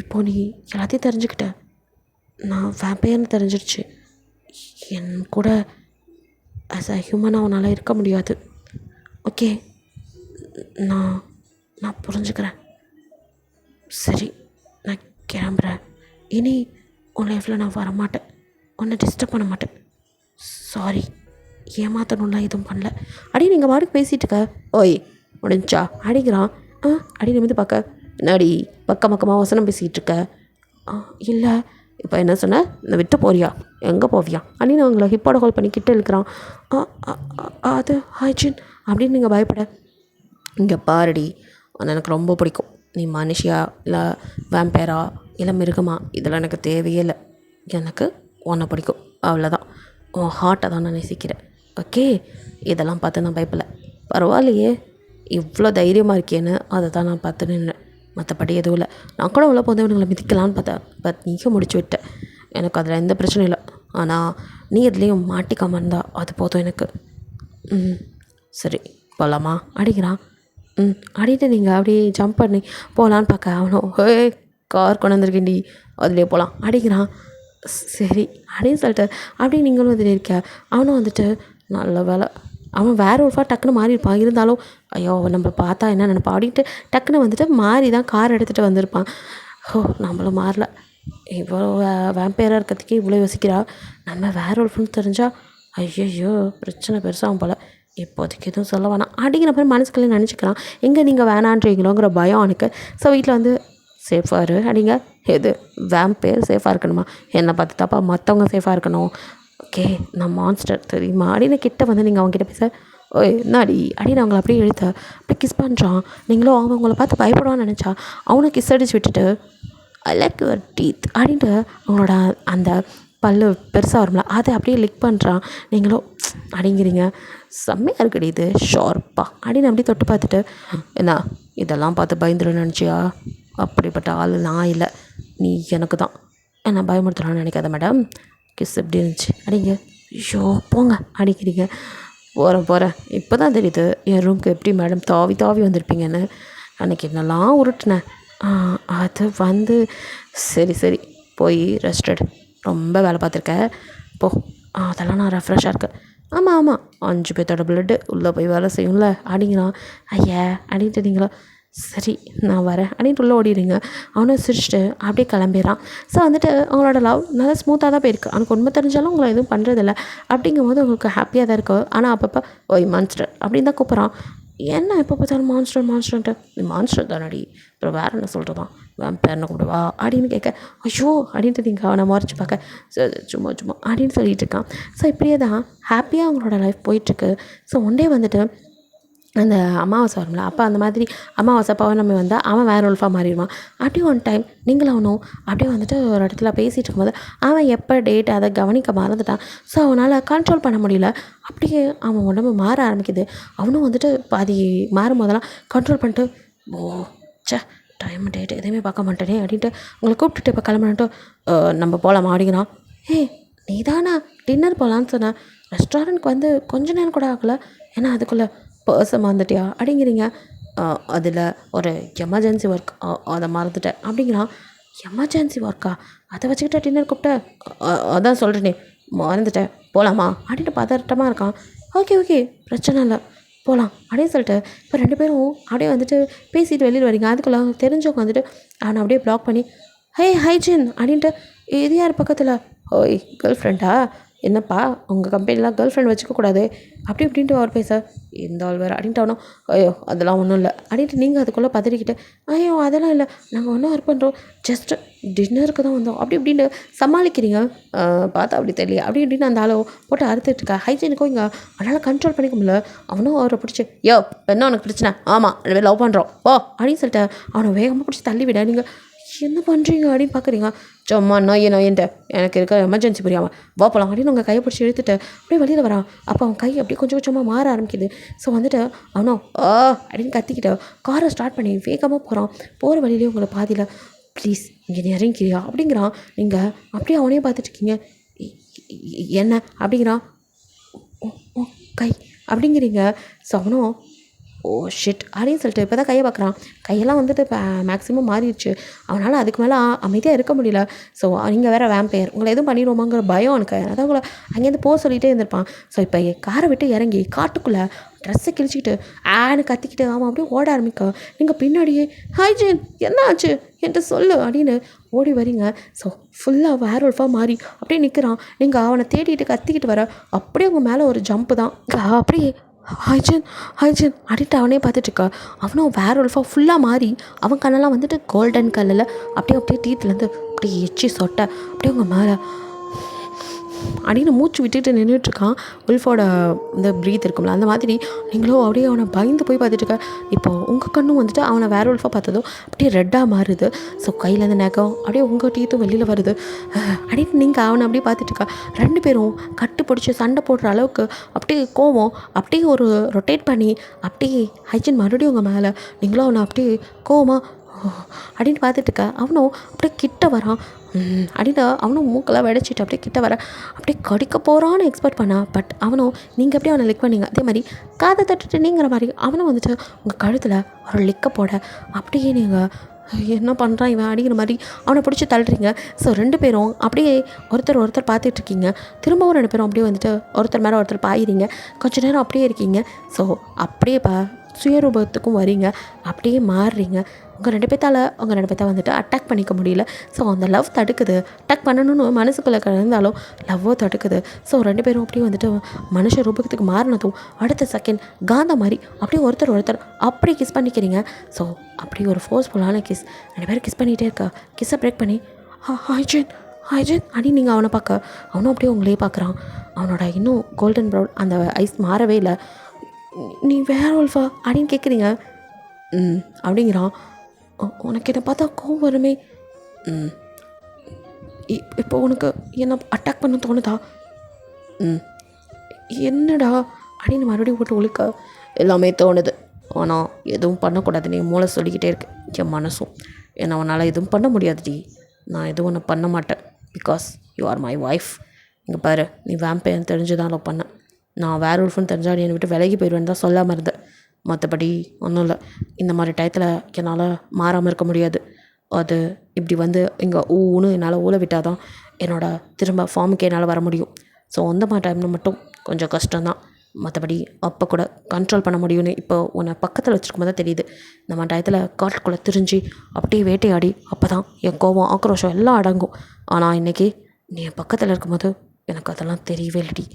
இப்போ நீ எல்லாத்தையும் தெரிஞ்சுக்கிட்ட, நான் வேம்பையர்னு தெரிஞ்சிருச்சு. என் கூட ஆஸ் அ ஹியூமனாக உன்னால் இருக்க முடியாது. ஓகே, நான் நான் புரிஞ்சுக்கிறேன். சரி, நான் கிளம்புறேன். இனி உன் லைஃப்பில் நான் வரமாட்டேன், உன்னை டிஸ்டர்ப் பண்ண மாட்டேன். சாரி, ஏமாத்தணும்லாம் எதுவும் பண்ணல. அடி நீங்கள் பாட்டுக்கு பேசிகிட்டு இருக்க. ஓய் முடிஞ்சா அடிக்கிறான். அடி நிமிந்து பார்க்க, என்னடி பக்கம் பக்கமாக வசனம் பேசிக்கிட்டு இருக்க? இல்லை, இப்போ என்ன சொன்ன? இந்த விட்டு போறியா? எங்கே போவியா அப்படின்னு அவங்கள ஹிப்போட ஹோல் பண்ணி கிட்ட இழுக்கிறான். அது ஹைஜின் அப்படின்னு நீங்கள் பயப்பட, இங்கே பாருடி, உன்னை எனக்கு ரொம்ப பிடிக்கும். நீ மனுஷியா இல்லை வேம்பேரா இல்லை மிருகமா இதெல்லாம் எனக்கு தேவையே இல்லை. எனக்கு உன்னை பிடிக்கும், அவ்வளோதான். உன் ஹார்ட்டை தான் நான் நேசிக்கிறேன். ஓகே, இதெல்லாம் பார்த்து நான் பயப்படல. பரவாயில்லையே, இவ்வளோ தைரியமாக இருக்கேன்னு அதை தான் நான் பார்த்து நின்றேன். மற்றபடி எதுவும் இல்லை. நான் கூட உள்ள போது இவனுங்களை மிதிக்கலான்னு பார்த்தேன், பட் நீயும் முடிச்சு விட்டேன். எனக்கு அதில் எந்த பிரச்சனையும் இல்லை. ஆனால் நீ எதுலேயும் மாட்டிக்காமல் இருந்தா அது போதும் எனக்கு. சரி போகலாமா அடிக்கிறான். அடிட்டு நீங்கள் அப்படியே ஜம்ப் பண்ணி போகலான்னு பார்க்க, அவனும் கார் கொண்டு வந்திருக்கேன்டி அதுலேயே போகலாம் அடிக்கிறான். சரி அப்படின்னு சொல்லிட்டு அப்படியே நீங்களும் அதில் இருக்க. அவனும் வந்துட்டு நல்ல வேலை, அவன் வேறு ஒரு டக்குன்னு மாறியிருப்பான். இருந்தாலும் ஐயோ நம்ம பார்த்தா என்ன நினைப்பான் அப்படின்ட்டு டக்குன்னு வந்துட்டு மாறி தான் கார் எடுத்துகிட்டு வந்திருப்பான். நம்மளும் மாறல, இவ்வளோ வேம்பையராக இருக்கிறதுக்கே இவ்வளோ யோசிக்கிறா. நம்ம வேறு ஒரு ஃபுல் தெரிஞ்சால் ஐயோ பிரச்சனை பெருசாகும் போல். இப்போதைக்கு எதுவும் சொல்ல வேணாம் அப்படிங்கிற மாதிரி மனசுக்குள்ளே நினச்சிக்கிறான். எங்கே நீங்கள் வேணான்றீங்களோங்கிற பயம் அவனுக்கு. ஸோ வீட்டில் வந்து சேஃபாக இரு அப்படிங்க. எது வேம்பையர் சேஃபாக இருக்கணுமா? என்னை பார்த்து தப்பா மற்றவங்க சேஃபாக இருக்கணும். ஓகே, நான் மான்ஸ்டர் தெரியுமா அப்படின்னு கிட்ட வந்து நீங்கள் அவங்ககிட்ட பேச, ஓய் என்னாடி அப்படின்னு அவங்கள அப்படியே இழுத்த அப்படியே கிஸ் பண்ணுறான். நீங்களும் அவங்கள பார்த்து பயப்படுவான்னு நினச்சா அவனை கிஸ் அடிச்சு விட்டுட்டு ஐ லைக் யுவர் டீத் அப்படின்ட்டு அவங்களோட அந்த பல்லு பெருசாக வரும்ல அதை அப்படியே லிக் பண்ணுறான். நீங்களும் அப்படிங்கிறீங்க. செம்மையாக இருக்குடி இது ஷார்ப்பாக அப்படின்னு அப்படியே தொட்டு பார்த்துட்டு, என்ன இதெல்லாம் பார்த்து பயந்துடும் நினச்சியா? அப்படிப்பட்ட ஆள் நான் இல்லை, நீ எனக்கு தான். என்ன பயமுறுத்துறான்னு நினைக்காத மேடம். கிஸ் எப்படி இருந்துச்சு அப்படிங்க. ஐயோ போங்க அடிக்கிறீங்க. போகிறேன் இப்போ தான் தெரியுது என் ரூமுக்கு எப்படி மேடம் தாவி தாவி வந்திருப்பீங்கன்னு. அன்றைக்கி என்னெல்லாம் உருட்டினேன். அது வந்து சரி போய் ரெஸ்ட் எடு, ரொம்ப வேலை பார்த்துருக்கேன் போ. அதெல்லாம் நான் ரெஃப்ரெஷ்ஷாக இருக்கேன். ஆமாம் 5 பேர்த்தோட பிளட்டு உள்ளே போய் வேலை செய்யும்ல அப்படிங்கிறான். ஐயா அப்படின்ட்டு நீங்களா சரி நான் வரேன் அப்படின்ட்டு உள்ளே ஓடிடுங்க. அவனும் சிரிச்சிட்டு அப்படியே கிளம்பிடுறான். ஸோ வந்துட்டு அவங்களோட லவ் நல்லா ஸ்மூத்தாக தான் போயிருக்கு. அவனுக்கு உண்மை தெரிஞ்சாலும் உங்களை எதுவும் பண்ணுறதில்ல. அப்படிங்கும்போது உங்களுக்கு ஹாப்பியாக தான் இருக்கும். ஆனால் அப்பப்போ ஓய் மான்ஸ்டர் அப்படின்னு தான் கூப்பிட்றான். என்ன எப்போ பார்த்தாலும் மான்ஸ்டர்ன்ட்டு, நீ மான்ஸ்டர் தானடி, அப்புறம் வேறு என்ன சொல்கிறதான், வேம்பேர்னு கூப்பிடுவா அப்படின்னு கேட்க, ஐயோ அப்படின்ட்டு நீங்கள் அவனை மறைச்சி பார்க்க சும்மா அப்படின்னு சொல்லிட்டு இருக்கான். ஸோ இப்படியே தான் ஹாப்பியாக அவங்களோட லைஃப் போயிட்டுருக்கு. ஸோ ஒன் டே வந்துட்டு அந்த அமாவாசை வரும்ல, அப்போ அந்த மாதிரி அமாவாசை பௌர்ணமி வந்தால் அவன் வேறு உல்ஃபாக மாறிடுவான். அப்படியே ஒன் டைம் நீங்களும் அவனும் அப்படியே வந்துட்டு ஒரு இடத்துல பேசிகிட்டு இருக்கும்போது அவன் எப்போ டேட் அதை கவனிக்க மறந்துட்டான். ஸோ அவனால் கண்ட்ரோல் பண்ண முடியல. அப்படியே அவன் உடம்பு மாற ஆரம்பிக்குது. அவனும் வந்துட்டு பாதி மாறும் போதெல்லாம் கண்ட்ரோல் பண்ணிட்டு, ஓ சே டைம் டேட் எதையுமே பார்க்க மாட்டேனே அப்படின்ட்டு உங்களை கூப்பிட்டுட்டு இப்போ கிளம்புனான்ட்டு நம்ம போகலாமா அப்படிங்கிறான். நீ தானே டின்னர் போகலான்னு சொன்னேன், ரெஸ்டாரண்ட்க்கு வந்து கொஞ்ச நேரம் கூட ஆகலை, ஏன்னா அதுக்குள்ளே பர்ஸை மறந்துட்டியா அப்படிங்கிறீங்க. அதில் ஒரு எமர்ஜென்சி ஒர்க், அதை மறந்துட்டேன் அப்படிங்கிறான். எமர்ஜென்சி ஒர்க்கா? அதை வச்சுக்கிட்ட டின்னர் கூப்பிட்டேன், அதான் சொல்கிறேனே மறந்துட்டேன், போகலாமா அப்படின்ட்டு பதட்டமாக இருக்கான். ஓகே பிரச்சனை இல்லை போகலாம் அப்படின்னு சொல்லிட்டு இப்போ 2 பேரும் அப்படியே வந்துட்டு பேசிட்டு வெளியில் வரீங்க. அதுக்குள்ளே தெரிஞ்சவங்க வந்துட்டு அவனை அப்படியே பிளாக் பண்ணி, ஹைஜின் அப்படின்ட்டு, இது யார் பக்கத்தில்? ஓய் கேர்ள் ஃப்ரெண்டா? என்னப்பா உங்கள் கம்பெனிலாம் கேர்ள் ஃப்ரெண்ட் வச்சுக்கக்கூடாது அப்படி இப்படின்ட்டு அவர் பேச, இந்த ஆள் வேறு அப்படின்ட்டு அவனும், ஐயோ அதெல்லாம் ஒன்றும் இல்லை அப்படின்ட்டு நீங்கள் அதுக்குள்ளே பதறிக்கிட்டு, ஐயோ அதெல்லாம் இல்லை நாங்கள் ஒன்றும் ஒர்க் பண்ணுறோம், ஜஸ்ட்டு டின்னருக்கு தான் வந்தோம் அப்படி இப்படின்னு சமாளிக்கிறீங்க. பார்த்தா அப்படி தெரியல அப்படி இப்படின்னு அந்த ஆளோ போட்டு அறுத்துட்ருக்கா. ஹைஜீனுக்கும் இங்கே அவனால் கண்ட்ரோல் பண்ணிக்க முடியல. அவனும் அவரை பிடிச்சி, யோ என்ன உனக்கு பிரச்சனை? ஆமாம் 2 பேர் லவ் பண்ணுறோம் ஓ அப்படின்னு சொல்லிட்டு அவனை வேகமாக பிடிச்சி தள்ளி விட, நீங்கள் என்ன பண்ணுறீங்க அப்படின்னு பார்க்குறீங்க. சும்மா நோயின்ட்டு எனக்கு இருக்க எமர்ஜென்சி புரியாமல் வா போகலாம் அப்படின்னு உங்கள் கையை பிடிச்சி இழுத்துட்டு அப்படியே வெளியில் வரான். அப்போ அவன் கை அப்படியே கொஞ்சமாக மாற ஆரம்பிக்குது. ஸோ வந்துட்டு அவனும் அப்படின்னு கத்திக்கிட்டு காரை ஸ்டார்ட் பண்ணி வேகமாக போகிறான். போகிற வழியிலே உங்களை பாதியில், ப்ளீஸ் இங்கே இறங்கிக்கிறியா அப்படிங்கிறான். நீங்கள் அப்படியே அவனையும் பார்த்துட்ருக்கீங்க. என்ன அப்படிங்கிறான். கை அப்படிங்கிறீங்க. ஸோ அவனும் ஓ ஷிட் அப்படின்னு சொல்லிட்டு இப்போ தான் கையை பார்க்குறான். கையெல்லாம் வந்துட்டு இப்போ மேக்ஸிமம் மாறிடுச்சு. அவனால் அதுக்கு மேலே அமைதியாக இருக்க முடியல. ஸோ நீங்கள் வேறு வேம்பயர், உங்களை எதுவும் பண்ணிடுவோமாங்கிற பயம் எனக்கு. அதான் உங்களை அங்கேருந்து போக சொல்லிகிட்டே இருந்திருப்பான். ஸோ இப்போ காரை விட்டு இறங்கி காட்டுக்குள்ளே ட்ரெஸ்ஸை கிழிச்சிக்கிட்டு ஆன்னு கத்திக்கிட்டு அவன் அப்படியே ஓட ஆரம்பிக்க, நீங்கள் பின்னாடியே ஹைஜின் என்ன ஆச்சு என்று சொல்லு அப்படின்னு ஓடி வரீங்க. ஸோ ஃபுல்லாக வேர்வல்ஃபாக மாறி அப்படியே நிற்கிறான். நீங்கள் அவனை தேடிட்டு கத்திக்கிட்டு வர அப்படியே உங்கள் மேலே ஒரு ஜம்ப்பு தான். அப்படியே ஹைஜன் ஹைஜன் அப்படின்ட்டு அவனே பார்த்துட்ருக்கா. அவனும் வேர்வல்ஃபாக ஃபுல்லாக மாறி அவன் கண்ணெல்லாம் வந்துட்டு கோல்டன் கல்லில் அப்படியே அப்படியே டீத்துலேருந்து அப்படியே எச்சி சொட்ட அப்படியே உங்கள் மேலே அப்படின்னு மூச்சு விட்டுட்டு நின்றுட்டுருக்கான். உல்ஃபோட இந்த ப்ரீத் இருக்கும்ல அந்த மாதிரி நீங்களும் அப்படியே அவனை பயந்து போய் பார்த்துட்ருக்க. இப்போது உங்கள் கண்ணும் வந்துட்டு அவனை வேற உல்ஃபாக பார்த்ததும் அப்படியே ரெட்டாக மாறுது. ஸோ கையிலேருந்து நகம் அப்படியே உங்கள் டீத்தும் வெளியில் வருது அப்படின்னு நீங்கள் அவனை அப்படியே பார்த்துட்ருக்கா. 2 பேரும் கட்டு பிடிச்சி சண்டை போடுற அளவுக்கு அப்படியே கோவம் அப்படியே ஒரு ரொட்டேட் பண்ணி அப்படியே ஹைஜின் மறுபடியும் உங்கள் மேலே நீங்களும் அவனை அப்படியே கோவமாக அப்படின்னு பார்த்துட்ருக்க. அவனும் அப்படியே கிட்ட வரான். அப்படின்னு அவனும் மூக்கெல்லாம் வெடிச்சிட்டு அப்படியே கிட்ட வர அப்படியே கடிக்க போகிறான்னு எக்ஸ்பெக்ட் பண்ணா. பட் அவனும் நீங்கள் அப்படியே அவனை லிக் பண்ணீங்க. அதே மாதிரி காதை தட்டுட்டு நீங்கிற மாதிரி அவனும் வந்துட்டு உங்கள் கழுத்தில் ஒரு லிக்க போட அப்படியே நீங்கள் என்ன பண்ணுறான் இவன் அப்படிங்கிற மாதிரி அவனை பிடிச்சி தள்ளுறீங்க. ஸோ 2 பேரும் அப்படியே ஒருத்தர் பார்த்துட்ருக்கீங்க. திரும்பவும் 2 பேரும் அப்படியே வந்துட்டு ஒருத்தர் மேலே ஒருத்தர் பாயிறீங்க. கொஞ்சம் நேரம் அப்படியே இருக்கீங்க. ஸோ அப்படியே சுயரூபத்துக்கும் வரீங்க. அப்படியே மாறுறீங்க. உங்கள் 2 பேர்த்தால் வந்துட்டு அட்டாக் பண்ணிக்க முடியல. ஸோ அந்த லவ் தடுக்குது. அட்டாக் பண்ணணும்னு மனசுக்குள்ளே கலந்தாலும் லவ்வோ தடுக்குது. ஸோ 2 பேரும் அப்படியே வந்துட்டு மனுஷ ரூபத்துக்கு மாறினதும் அடுத்த செகண்ட் காந்த மாதிரி அப்படியே ஒருத்தர் அப்படியே கிஸ் பண்ணிக்கிறீங்க. ஸோ அப்படியே ஒரு ஃபோர்ஸ்ஃபுல்லான கிஸ். 2 பேரும் கிஸ் பண்ணிகிட்டே இருக்கா. கிஸ்ஸை பிரேக் பண்ணி ஹைஜன் அப்படின்னு நீங்கள் அவனை பார்க்க அவனும் அப்படியே உங்களே பார்க்குறான். அவனோட இன்னும் கோல்டன் ப்ரௌன் அந்த ஐஸ் மாறவே இல்லை. நீ வேற உல்ஃபா அப்படின்னு கேட்குறீங்க. அப்படிங்கிறான். உனக்கு என்னை பார்த்தா கோவம் வருமே. இப்போ உனக்கு என்ன அட்டாக் பண்ண தோணுதா? என்னடா அப்படின்னு மறுபடியும் போட்டு ஒழுக்க எல்லாமே தோணுது. ஆனால் எதுவும் பண்ணக்கூடாதுன்னு என் மூளை சொல்லிக்கிட்டே இருக்கு. என் மனசும் என்னை அவனால் எதுவும் பண்ண முடியாதுடி. நான் எதுவும் ஒன்று பண்ண மாட்டேன். Because you are my wife. இங்கே பாரு, நீ வேம்பயர்னு தெரிஞ்சு தான் லவ் பண்ணேன். நான் வேற உல்ஃபுன்னு தெரிஞ்சால் நீ என்னை விட்டு விலகி போயிடுவேன்னு தான் சொல்லாமல் இருந்தேன். மற்றபடி ஒன்றும் இல்லை. இந்த மாதிரி டயத்தில் என்னால் மாறாமல் இருக்க முடியாது. அது இப்படி வந்து இங்கே ஊன்னு என்னால் ஊழ விட்டால் தான் என்னோடய திரும்ப ஃபார்முக்கு என்னால் வர முடியும். ஸோ அந்த மாதிரி டைமில் மட்டும் கொஞ்சம் கஷ்டம்தான். மற்றபடி அப்போ கூட கண்ட்ரோல் பண்ண முடியும்னு இப்போ உன்னை பக்கத்தில் வச்சுருக்கும் போது தான் தெரியுது. இந்த மாதிரி டயத்தில் காட்டுக்குள்ளே திரிஞ்சு அப்படியே வேட்டையாடி அப்போ தான் என் கோபம் ஆக்ரோஷம் எல்லாம் அடங்கும். ஆனால் இன்றைக்கி நீ என் பக்கத்தில் இருக்கும்போது எனக்கு அதெல்லாம் தெரியவே இல்லடி.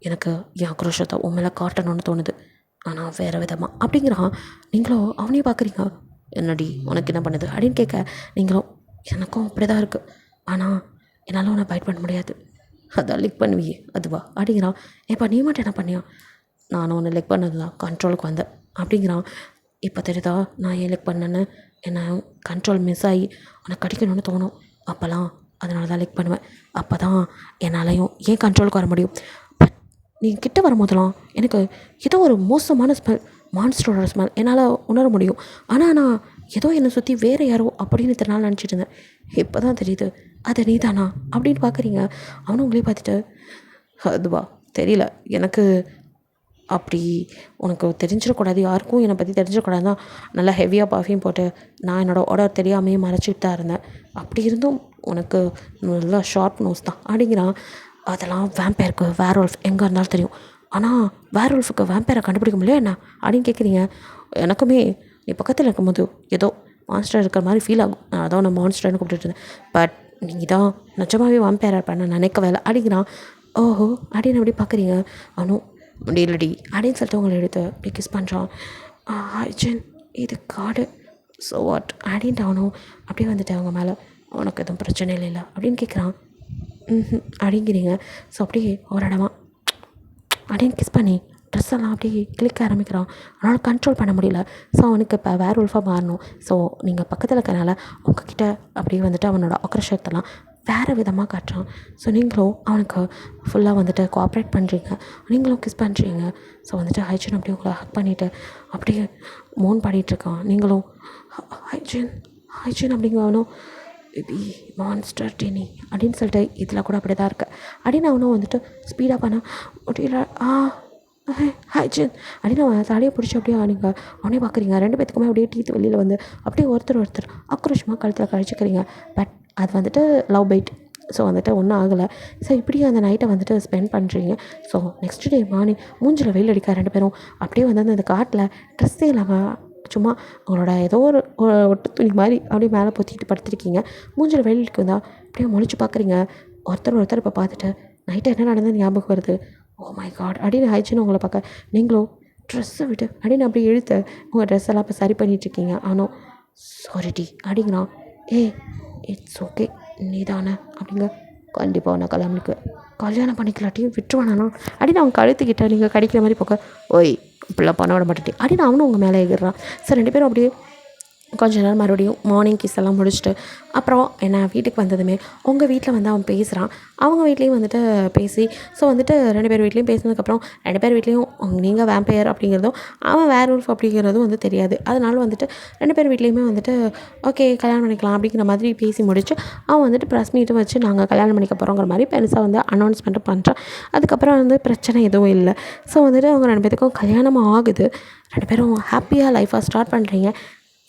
எனக்கு என் ஆக்ரோஷத்தை உன் மேலே காட்டணும்னு தோணுது. ஆனால் வேறு விதமாக அப்படிங்கிறான். நீங்களும் அவனையே பார்க்குறீங்க. என்னடி உனக்கு என்ன பண்ணுது அப்படின்னு கேட்க நீங்களும் எனக்கும் அப்படி தான் இருக்குது. ஆனால் என்னால் உன்னை பைட் பண்ண முடியாது. அதான் லிக் பண்ணுவியே அதுவா அப்படிங்கிறான். இப்போ நீ மட்டும் என்ன பண்ணியா? நானும் உன்னை லிக் பண்ணது தான் கண்ட்ரோலுக்கு வந்தேன் அப்படிங்கிறான். இப்போ தெரியுதா நான் ஏன் லிக் பண்ணேன்னு? என்னை கண்ட்ரோல் மிஸ் ஆகி உன்னை கடிக்கணும்னு தோணும். அப்போல்லாம் அதனால தான் லிக் பண்ணுவேன். அப்போ தான் என்னாலையும் ஏன் கண்ட்ரோலுக்கு வர முடியும். நீ கிட்ட வரும்போதெல்லாம் எனக்கு ஏதோ ஒரு மோசமான ஸ்மெல், மான்ஸ்டரோட ஸ்மெல் என்னால் உணர முடியும். ஆனால் நான் ஏதோ என்னை சுற்றி வேறு யாரோ அப்படின்னு இத்தனை நாள் நினச்சிட்டு இருந்தேன். இப்போ தான் தெரியுது அது நீ தானா அப்படின்னு பார்க்குறீங்க. அவனும் உங்களே பார்த்துட்டு அதுவா தெரியல எனக்கு, அப்படி உனக்கு தெரிஞ்சிடக்கூடாது, யாருக்கும் என்னை பற்றி தெரிஞ்சிடக்கூடாது தான் நல்லா ஹெவியாக பர்ஃப்யூம் போட்டு நான் என்னோடய ஆர்டர் தெரியாமையே மறைச்சிட்டு தான் இருந்தேன். அப்படி இருந்தும் உனக்கு நல்லா ஷார்ப் நோஸ் தான் அப்படிங்கிறான். அதெல்லாம் வேம்பயருக்கு வேர் உல்ஃப் எங்கே இருந்தாலும் தெரியும். ஆனால் வேர் உல்ஃபுக்கு வேம்பயரை கண்டுபிடிக்க முடியல என்ன அப்படின்னு கேட்குறீங்க. எனக்குமே நீ பக்கத்தில் இருக்கும்போது ஏதோ மான்ஸ்டர் இருக்கிற மாதிரி ஃபீல் ஆகும். நான் அதான் நான் மான்ஸ்டர்னு கூப்பிட்டுட்டு இருந்தேன். பட் நீங்கள் தான் நிஜமாகவே வேம்பயராக இருப்பேன் நினைக்கவே இல்லை அப்படிங்கிறான். ஓஹோ அப்படின்னு அப்படி பார்க்குறீங்க. அவனும் முடியலடி அப்படின்னு சொல்லிட்டு உங்களை எடுத்து அப்படி கிஸ் பண்ணுறான். ஹைஜன் இது காடு ஸோ வாட் அப்படின்ட்டு அவனும் அப்படியே வந்துட்டு அவங்க மேலே உனக்கு எதுவும் பிரச்சனை இல்லை அப்படின்னு கேட்குறான். அப்படிங்கிறீங்க. ஸோ அப்படியே ஒரு இடமா அப்படின்னு கிஸ் பண்ணி ட்ரெஸ் எல்லாம் அப்படியே கிளிக்க ஆரம்பிக்கிறான். அவனால் கண்ட்ரோல் பண்ண முடியல. ஸோ அவனுக்கு இப்போ வேர் உல்ஃபாக மாறணும். ஸோ நீங்கள் பக்கத்தில் இருக்கனால உங்ககிட்ட அப்படியே வந்துட்டு அவனோட ஆக்ரோஷத்தெல்லாம் வேறு விதமாக காட்டுறான். ஸோ நீங்களும் அவனுக்கு ஃபுல்லாக வந்துட்டு கோஆப்ரேட் பண்ணுறீங்க. நீங்களும் கிஸ் பண்ணுறீங்க. ஸோ வந்துட்டு ஹைஜன் அப்படியே உங்களை ஹக் பண்ணிவிட்டு அப்படியே மோன் பாடிட்டுருக்கான். நீங்களும் ஹைஜன் அப்படிங்கிறவனும் பேபி மான்ஸ்டர் டினி அப்படின்னு சொல்லிட்டு இதில் கூட அப்படி தான் இருக்குது அப்படின்னு அவனும் வந்துட்டு ஸ்பீடாக பண்ண முடியல ஹைஜன் அப்படின்னு அவன் தலையை பிடிச்சி அப்படியே நீங்கள் அவனே பார்க்குறீங்க. 2 பேத்துக்குமே அப்படியே டீத்து வெளியில் வந்து அப்படியே ஒருத்தர் ஆக்ரோஷமாக கழுத்தில் கழிச்சிக்கிறீங்க. பட் அது வந்துட்டு லவ் பைட். ஸோ வந்துட்டு ஒன்றும் ஆகலை. ஸோ இப்படி அந்த நைட்டை வந்துட்டு ஸ்பெண்ட் பண்ணுறீங்க. ஸோ நெக்ஸ்ட் டே மார்னிங் மூஞ்சில் வெயில் அடிக்க 2 பேரும் அப்படியே வந்து அந்த காட்டில் ட்ரெஸ்ஸே இல்லாமல் சும்மா அவங்களோட ஏதோ ஒரு ஒட்டு துணி மாதிரி அப்படியே மேலே பொத்திட்டு படுத்திருக்கீங்க. மூஞ்சில் வெயில் அடிக்க வந்தால் அப்படியே முழிச்சு பார்க்குறீங்க. ஒருத்தர் இப்போ பார்த்துட்டு நைட்டு என்ன நடந்தது ஞாபகம் வருது. ஓ மை காட் அப்படின்னு ஆயிடுச்சுன்னு உங்களை பார்க்க நீங்களும் ட்ரெஸ்ஸை விட்டு அப்படின்னு அப்படியே இழுத்து உங்கள் ட்ரெஸ் எல்லாம் இப்போ சரி பண்ணிகிட்ருக்கீங்க. ஆனால் சாரி டி அப்படிங்கிறான். இட்ஸ் ஓகே நீ தானே அப்படிங்க. கண்டிப்பாக நான் கல்யாணம் பண்ணிக்கலாட்டி விட்டுருவானா அப்படின்னு அவங்க கழுத்துக்கிட்ட நீங்கள் கடிக்கிற மாதிரி போக்க ஓய் இப்படிலாம் பண்ண விட மாட்டேன் அப்படின்னு அவனும் உங்கள் மேலே எகிறான். சார் 2 பேரும் அப்படியே கொஞ்ச நேரம் மறுபடியும் மார்னிங் கிஸ் எல்லாம் முடிச்சுட்டு அப்புறம் என்ன வீட்டுக்கு வந்ததுமே உங்கள் வீட்டில் வந்து அவன் பேசுகிறான். அவங்க வீட்லேயும் வந்துட்டு பேசி ஸோ வந்துட்டு 2 பேர் வீட்லேயும் பேசினதுக்கப்புறம் 2 பேர் வீட்லேயும் நீங்கள் வேம்பையர் அப்படிங்கிறதும் அவன் வேர்வொல்ஃப் அப்படிங்கிறதும் வந்து தெரியாது. அதனால வந்துட்டு 2 பேர் வீட்லேயுமே வந்துட்டு ஓகே கல்யாணம் பண்ணிக்கலாம் அப்படிங்கிற மாதிரி பேசி முடிச்சு அவன் வந்துட்டு ப்ரெஸ் மீட்டும் வச்சு நாங்கள் கல்யாணம் பண்ணிக்க போகிறோங்கிற மாதிரி பெருசாக வந்து அனௌன்ஸ்மெண்ட்டு பண்ணுறான். அதுக்கப்புறம் வந்து பிரச்சனை எதுவும் இல்லை. ஸோ வந்துட்டு அவங்க 2 பேத்துக்கும் கல்யாணம் ஆகுது. 2 பேரும் ஹாப்பியாக லைஃபாக ஸ்டார்ட் பண்ணுறீங்க.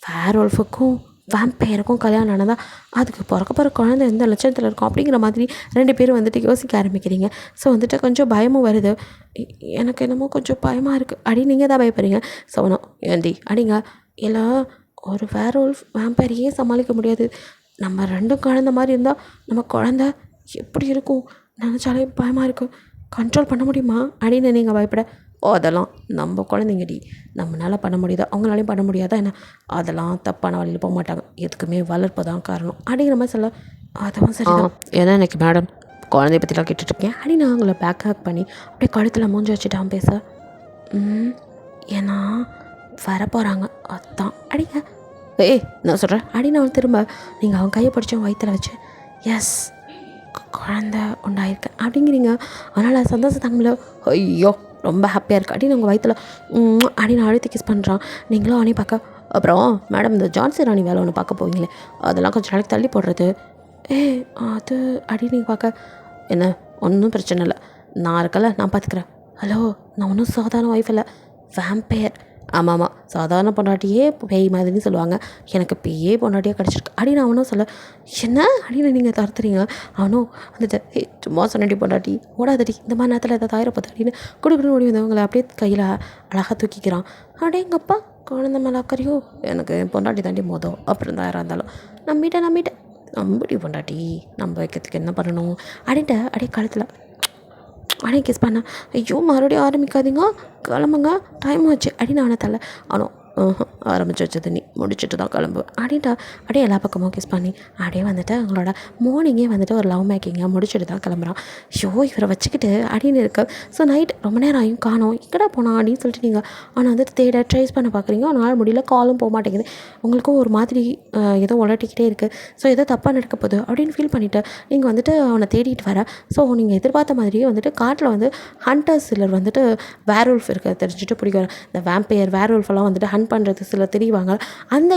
வேர்வொல்ஃபுக்கும் வேம்பையருக்கும் கல்யாணம் ஆனதாக அதுக்கு பிறக்க போகிற குழந்தை எந்த லட்சத்தில் இருக்கும் அப்படிங்கிற மாதிரி 2 பேரும் வந்துட்டு யோசிக்க ஆரம்பிக்கிறீங்க. ஸோ வந்துட்டு கொஞ்சம் பயமும் வருது. எனக்கு என்னமோ கொஞ்சம் பயமாக இருக்குது அப்படின்னு நீங்கள் தான் பயப்படுறீங்க. ஸோ ஏந்தி அப்படிங்க இல்லை ஒரு வேர்வொல்ஃப் வேம்பையரையே சமாளிக்க முடியாது. நம்ம 2 குழந்த மாதிரி இருந்தால் நம்ம குழந்த எப்படி இருக்கும் நினச்சாலே பயமாக இருக்குது. கண்ட்ரோல் பண்ண முடியுமா அப்படின்னு நீங்கள் பயப்பட அதெல்லாம் நம்ம குழந்தைங்கடி நம்மளால் பண்ண முடியுதா அவங்களாலையும் பண்ண முடியாதா என்ன அதெல்லாம் தப்பான வழியில் போக மாட்டாங்க எதுக்குமே வளர்ப்பு தான் காரணம் அப்படிங்கிற மாதிரி சொல்ல அதெல்லாம் சரி ஏன்னா எனக்கு மேடம் குழந்தைய பற்றிலாம் கேட்டுட்ருக்கேன் அப்படின்னு அவங்கள பேக் ஹேக் பண்ணி அப்படியே கழுத்தில் மூஞ்சி வச்சுட்டான் பேச ஏன்னா வர போகிறாங்க அதுதான் அடிங்க நான் சொல்கிறேன் அப்படின்னு அவன் திரும்ப நீங்கள் அவன் கையை பிடிச்ச வயிற்றில் வச்சு எஸ் குழந்த உண்டாயிருக்கேன் அப்படிங்கிறீங்க. அதனால் சந்தோஷம் தாங்கல ஐயோ ரொம்ப ஹாப்பியாக இருக்குது அப்படின்னு உங்கள் வயிற்றில் அப்படின்னு அழுத்தி கிஸ் பண்ணுறான். நீங்களும் அவனே பார்க்க அப்புறம் மேடம் இந்த ஜான்சி ராணி வேலை ஒன்று பார்க்க போவீங்களே அதெல்லாம் கொஞ்சம் நாளைக்கு தள்ளி போடுறது அது அப்படின்னு நீங்கள் பார்க்க என்ன ஒன்றும் பிரச்சனை இல்லை நான் இருக்கல நான் பார்த்துக்கிறேன். ஹலோ நான் ஒன்றும் சாதாரண ஒய்ஃப் இல்லை வேம்பையர். ஆமாம் சாதாரண பொண்டாட்டியே பேய் மாதிரின்னு சொல்லுவாங்க எனக்கு பேயே பொண்டாட்டியாக கிடச்சிருக்கு அப்படின்னு அவனும் சொல்ல என்ன அப்படின்னு நீங்கள் தரத்துறீங்க. அவனும் வந்துட்டு சும்மா சொன்னடி பொண்டாட்டி ஓடாதடி இந்த மாதிரி நேரத்தில் எதாவது ஆயிரப்போது அப்படின்னு கொடுக்கணும் ஓடி வந்தவங்களை அப்படியே கையில் அழகாக தூக்கிக்கிறான். அப்படியேங்கப்பா குழந்த மேலே அக்கறையோ எனக்கு பொண்டாட்டி தாண்டி மோதும் அப்புறம் தான் யாராக இருந்தாலும் நம்பிட்டேன் நம்படி பொண்டாட்டி நம்ப வைக்கிறதுக்கு என்ன பண்ணணும் அப்படின்ட்டு அப்படியே கழுத்தில் அப்படியே கிஸ் பண்ணேன். ஐயோ மறுபடியும் ஆரம்பிக்காதீங்க கிளம்புங்க டைம் ஆச்சு அப்படின்னு அவனை தள்ள அவனும் ஆரம்பிச்சு வச்சது நீ முடிச்சுட்டு தான் கிளம்பு அப்படின்ட்டு அப்படியே எல்லா பக்கமும் கிஸ் பண்ணி அப்படியே வந்துட்டு அவங்களோட மார்னிங்கே வந்துட்டு ஒரு லவ் மேக்கிங்காக முடிச்சுட்டு தான் கிளம்புறான். ஐயோ இவரை வச்சுக்கிட்டு அப்படின்னு இருக்கு. ஸோ நைட் ரொம்ப நேரம் ஆகும் காணோம் எங்கடா போனான் அப்படின்னு சொல்லிட்டு நீங்கள் அவனை வந்துட்டு தேட ட்ரைஸ் பண்ண பார்க்குறீங்க. அவனால் முடியல காலும் போக மாட்டேங்குது. உங்களுக்கும் ஒரு மாதிரி ஏதோ உலட்டிக்கிட்டே இருக்குது. ஸோ ஏதோ தப்பாக நடக்க போகுது அப்படின்னு ஃபீல் பண்ணிவிட்டு நீங்கள் வந்துட்டு அவனை தேடிட்டு வர. ஸோ நீங்கள் எதிர்பார்த்த மாதிரியே வந்துட்டு காட்டில் வந்து ஹண்டர்ஸ் சிலர் வந்துட்டு வேர்வொல்ஃப் இருக்க தெரிஞ்சுட்டு பிடிக்கும். இந்த வேம்பையர் வேர்வொல்ஃபெல்லாம் வந்துட்டு ஹண்ட் பண்ணுறது சிலர் தெரிவாங்க. அந்த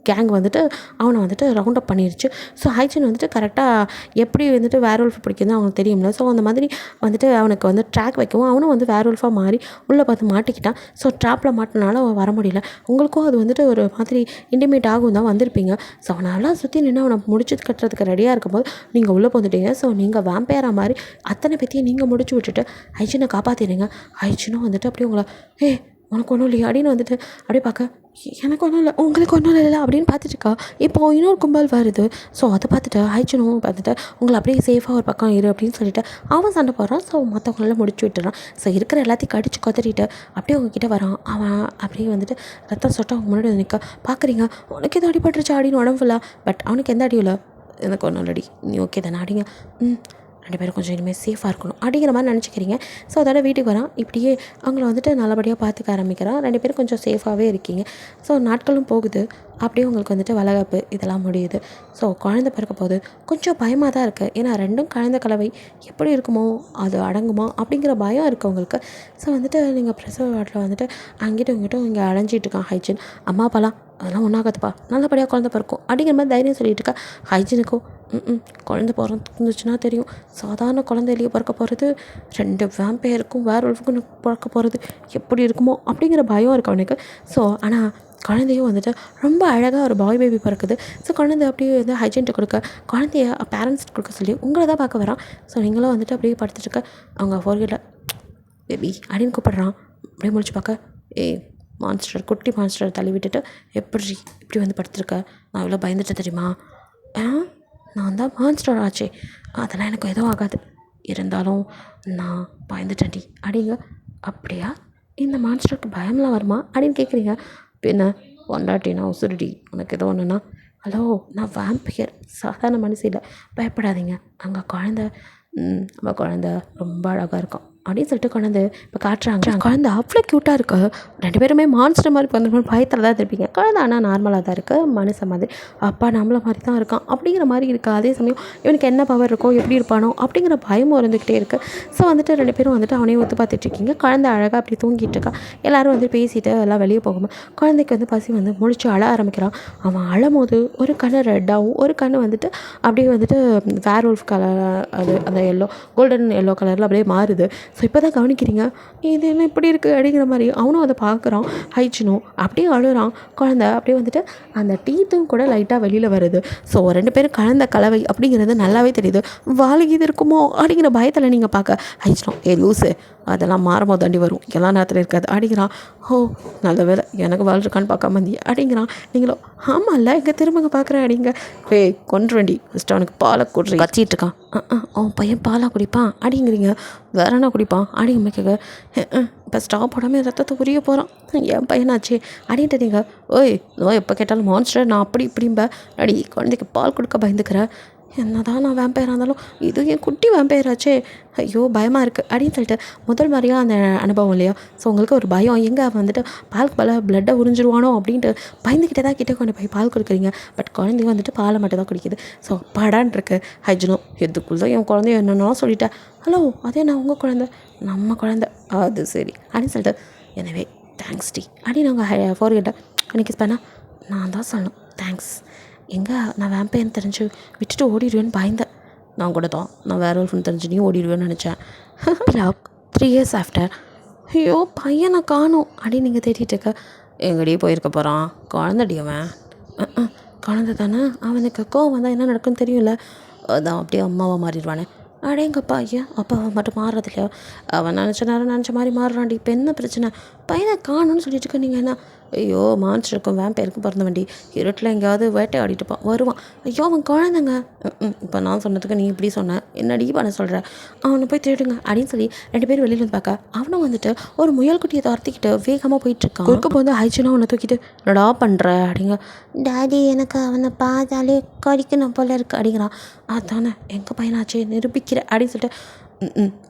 கேங் வந்துட்டு அவனை வந்துட்டு ரவுண்ட் அப் பண்ணிருச்சு. ஸோ ஹைஜன் வந்துட்டு கரெக்டாக எப்படி வந்துட்டு வேர்வொல்ஃப் பிடிக்குதுன்னு அவனுக்கு தெரியும்ல. ஸோ அந்த மாதிரி வந்துட்டு அவனுக்கு வந்து ட்ராக் வைக்கவும் அவனும் வந்து வேர்வொல்ஃபாக மாறி உள்ளே பார்த்து மாட்டிக்கிட்டான். ஸோ ட்ராப்பில் மாட்டினால அவன் வர முடியல. உங்களுக்கும் அது வந்துட்டு ஒரு மாதிரி இன்டிமேட் ஆகும் தான் வந்திருப்பீங்க. ஸோ அவனெல்லாம் சுற்றி நின்று அவனை முடிச்சு கட்டுறதுக்கு ரெடியாக இருக்கும்போது நீங்கள் உள்ளே போந்துட்டீங்க. ஸோ நீங்கள் வேம்பையராக மாதிரி அத்தனை பேத்தையும் நீங்கள் முடிச்சு விட்டுட்டு ஹைஜனை காப்பாற்றிடுங்க. ஹைஜனும் வந்துட்டு அப்படியே உங்களை உனக்கு ஒன்றும் இல்லையா அப்படின்னு வந்துட்டு அப்படியே பார்க்க எனக்கு ஒன்றும் இல்லை உங்களுக்கு ஒன்றும் இல்லை அப்படின்னு பார்த்துட்டுருக்கா. இப்போது இன்னொரு கும்பல் வருது. ஸோ அதை பார்த்துட்டு ஹைஜனும் பார்த்துட்டு உங்களை அப்படியே சேஃபாக ஒரு பக்கம் இரு அப்படின்னு சொல்லிட்டு அவன் சண்டை போடுறான். ஸோ மற்றவங்களெல்லாம் முடிச்சு விட்டுறான். ஸோ இருக்கிற எல்லாத்தையும் கடிச்சு கொதறிட்டு அப்படியே உங்ககிட்ட வரான். அவன் அப்படியே வந்துட்டு ரத்தம் சொட்ட அவங்க முன்னாடி வந்து நிற்க பார்க்குறீங்க. உனக்கு எதுவும் அடிபட்டுருச்சா அப்படின்னு உடம்பு ஃபுல்லாக. பட் அவனுக்கு எந்த அடியும் இல்லை. எனக்கு ஒன்றும் இல்லடி நீ ஓகே தானே அடிங்க 2 பேரும் கொஞ்சம் இனிமேல் சேஃபாக இருக்கணும் அப்படிங்கிற மாதிரி நினச்சிக்கிறீங்க. ஸோ அதோட வீட்டுக்கு வரான். இப்படியே அவங்கள வந்துட்டு நல்லபடியாக பார்த்துக்க ஆரம்பிக்கிறான். 2 பேரும் கொஞ்சம் சேஃபாகவே இருக்கீங்க. ஸோ நாட்களும் போகுது. அப்படியே உங்களுக்கு வந்துட்டு வளகாப்பு இதெல்லாம் முடியுது. ஸோ குழந்தை பிறக்க போது கொஞ்சம் பயமாக தான் இருக்குது. ஏன்னா 2ம் கலந்த கலவை எப்படி இருக்குமோ அது அடங்குமா அப்படிங்கிற பயம் இருக்குது உங்களுக்கு. ஸோ வந்துட்டு நீங்கள் பிரசவ வார்டில் வந்துட்டு அங்கிட்டும் இங்கிட்டும் இங்கே அலைஞ்சிட்டு இருக்கான் ஹைஜின். அம்மா அப்பாலாம் அதெல்லாம் ஒன்றாகாதுப்பா நல்லபடியாக குழந்தை பிறக்கும் அப்படிங்கிற மாதிரி தைரியம் சொல்லிட்டு இருக்கா. ஹைஜினுக்கும் குழந்தை பிறந்துச்சுன்னா தெரியும். சாதாரண குழந்தை வெளியே பிறக்க போகிறது, 2 வேம்பயருக்கும் வேர்வொல்ஃபுக்கும் பிறக்க போகிறது எப்படி இருக்குமோ அப்படிங்கிற பயம் இருக்குது அவனுக்கு. ஸோ ஆனால் குழந்தையும் வந்துட்டு ரொம்ப அழகாக ஒரு பாய் பேபி பிறக்குது. ஸோ குழந்தை அப்படியே வந்து ஹைஜென்ட்டு கொடுக்க, குழந்தைய பேரண்ட்ஸ் கொடுக்க சொல்லி உங்களை தான் பார்க்க வரான். ஸோ நீங்களும் வந்துட்டு அப்படியே படுத்துட்டுருக்க அவங்க ஃபோர்கேட்டில் பேபி அப்படின்னு கூப்பிட்றான். அப்படியே முடிச்சு பார்க்க, மான்ஸ்டர், குட்டி மான்ஸ்டர் தள்ளி விட்டுட்டு, இப்படி வந்து படுத்துருக்க, நான் இவ்வளோ பயந்துட்டேன் தெரியுமா? நான் தான் மான்ஸ்டர் ஆச்சே, அதெல்லாம் எனக்கு எதுவும் ஆகாது, இருந்தாலும் நான் பயந்துட்டேன்டி அப்படிங்க. அப்படியா, இந்த மான்ஸ்டருக்கு பயம்லாம் வருமா அப்படின்னு கேட்குறீங்க. பின்ன பொண்டாட்டினா உசுருடி, உனக்கு ஏதோ ஒன்றுனா, ஹலோ நான் வேம்பயர், சாதாரண மனுஷி இல்லை, பயப்படாதீங்க. அங்கே நம்ம குழந்த ரொம்ப அழகாக இருக்கும் அப்படின்னு சொல்லிட்டு குழந்தை இப்போ காட்டுறாங்க. குழந்தை அவ்வளோ க்யூட்டாக இருக்குது. 2 பேருமே மான்ஸ்டர் மாதிரி பிறந்த பயத்தில் தான் இருப்பீங்க. குழந்தை ஆனால் நார்மலாக தான் இருக்குது, மனுஷன் மாதிரி. அப்பா நம்மளை மாதிரி தான் இருக்கான் அப்படிங்கிற மாதிரி இருக்குது. அதே சமயம் இவனுக்கு என்ன பவர் இருக்கோ, எப்படி இருப்பானோ அப்படிங்கிற பயமும் இருந்துக்கிட்டே இருக்குது. ஸோ வந்துட்டு 2 பேரும் வந்துட்டு அவனையும் ஒத்து பார்த்துட்ருக்கீங்க. குழந்தை அழகாக அப்படி தூங்கிட்டு இருக்கா. எல்லோரும் வந்து பேசிட்டு எல்லாம் வெளியே போகும்போது குழந்தைக்கு வந்து பசி வந்து முழிச்சு அழ ஆரம்பிக்கிறான். அவன் அழும்போது ஒரு கண்ணு ரெட்டாகவும் ஒரு கண்ணு வந்துட்டு அப்படியே வந்துட்டு வேர்வொல்ஃப் கலர், அது அந்த கோல்டன் எல்லோ கலரில் அப்படியே மாறுது. ஸோ இப்போ தான் கவனிக்கிறீங்க, இது என்ன இப்படி இருக்குது அப்படிங்கிற மாதிரி. அவனும் அதை பார்க்குறான். ஹைஜினும் அப்படியே அழுகிறான். குழந்தை அப்படியே வந்துட்டு அந்த டீத்தும் கூட லைட்டாக வெளியில் வருது. ஸோ 2 பேரும் கலந்த கலவை அப்படிங்கிறது நல்லாவே தெரியுது. இது இருக்குமோ அப்படிங்கிற பயத்தில் நீங்கள் பார்க்க, ஹைஜினும் லூஸு, அதெல்லாம் மாறும்போது தாண்டி வரும், எல்லா நேரத்தில் இருக்காது அப்படிங்கிறான். நல்ல வேலை எனக்கு வாழ்ந்துருக்கான்னு பார்க்காம வந்தி அப்படிங்கிறான். நீங்களும் ஆமாம் இல்லை, இங்கே திரும்பங்க பார்க்குறேன் அப்படிங்க. கொன்று வேண்டி ஃபஸ்ட்டு அவனுக்கு பாலை குடிச்சு கச்சிட்டு இருக்கான். அவன் பையன் பாலாக குடிப்பான் அப்படிங்கிறீங்க. வேற என்ன குடிப்பான் அப்படிங்க கேட்க, இப்போ ஸ்டாப் போடாமல் ரத்தத்தை உரிய போகிறான், என் பையனாச்சே அப்படின்ட்டு நீங்கள், எப்போ கேட்டாலும் மான்ஸ்டர் நான் அப்படி இப்படிம்ப அடி, குழந்தைக்கு பால் கொடுக்க பயந்துக்கிறேன். என்னதான் நான் வேம்பயராக இருந்தாலும் இது என் குட்டி வேம்பயராச்சே, ஐயோ பயமாக இருக்குது அப்படின்னு சொல்லிட்டு முதல் மாதிரியாக அந்த அனுபவம் இல்லையா? ஸோ உங்களுக்கு ஒரு பயம், எங்கே வந்துட்டு பாலுக்கு பல பிளட்டை உறிஞ்சிருவானோ அப்படின்ட்டு பயந்துக்கிட்டே தான் கிட்டே கொண்டு போய் பால் கொடுக்குறீங்க. பட் குழந்தைங்க வந்துட்டு பாலை மட்டும் தான் குடிக்குது. ஸோ படான் இருக்கு. ஹைஜினோ எதுக்குள்ளே என் குழந்தைய என்னென்னா சொல்லிட்டேன். ஹலோ அதே நான் உங்கள் குழந்தை, நம்ம குழந்தை, அது சரி அப்படின்னு சொல்லிட்டு, எனவே தேங்க்ஸ் டி அப்படின்னு அவங்க ஃபோர்கேட்டை அன்றைக்கி பண்ணால், நான் தான் சொல்லணும் தேங்க்ஸ். எங்கே நான் வேம்பையன்னு தெரிஞ்சு விட்டுட்டு ஓடிடுவேன்னு பயந்தேன். நான் கூட தான், நான் வேர்வொல்ஃப்னு தெரிஞ்சு நீ ஓடிடுவேன்னு நினச்சேன். 3 years ஆஃப்டர், ஐயோ பையனை காணோம் அப்படின்னு நீங்கள் தேடிட்டு இருக்க. எங்கடியே போயிருக்க போகிறான், குழந்தடி அவன். குழந்தை தானே, அவனுக்கு கோவம் வந்தால் என்ன நடக்குன்னு தெரியும்ல, அதான் அப்படியே அம்மாவாக மாறிடுவானே. அடேங்கப்பா, ஐயா அப்பாவை மட்டும் மாறுறது இல்லையா? அவன் நினச்ச நேரம் நினச்ச மாதிரி மாறுறான்டி. இப்போ என்ன பிரச்சனை, பையனை காணும்னு சொல்லிட்டு இருக்க நீங்கள் என்ன? ஐயோ மான்ஸ்டருக்கும் வேம்பயருக்கும் பிறந்த வண்டி, இருட்டில் எங்கேயாவது வேட்டை ஆடிட்டுப்பான், வருவான். ஐயோ அவன் குழந்தைங்க. இப்போ நான் சொன்னதுக்கு நீ இப்படி சொன்ன, என்னடி பண்ண சொல்கிற? அவனை போய் தேடுங்க அப்படின்னு சொல்லி 2 பேரும் வெளியில் வந்து பார்க்க, அவனும் வந்துட்டு ஒரு முயல் குட்டியை துரத்திக்கிட்டு வேகமாக போயிட்டுருக்கான். குறுக்க போது ஹைஜினும் அவனை தூக்கிட்டு நடா பண்ணுற அப்படிங்க. டேடி எனக்கு அவனை பார்த்தாலே கடிக்கணும் போல இருக்குது அப்படிங்கிறான். அதானே எங்கள் பையனாச்சே நிரூபிக்கிற அப்படின்னு சொல்லிட்டு,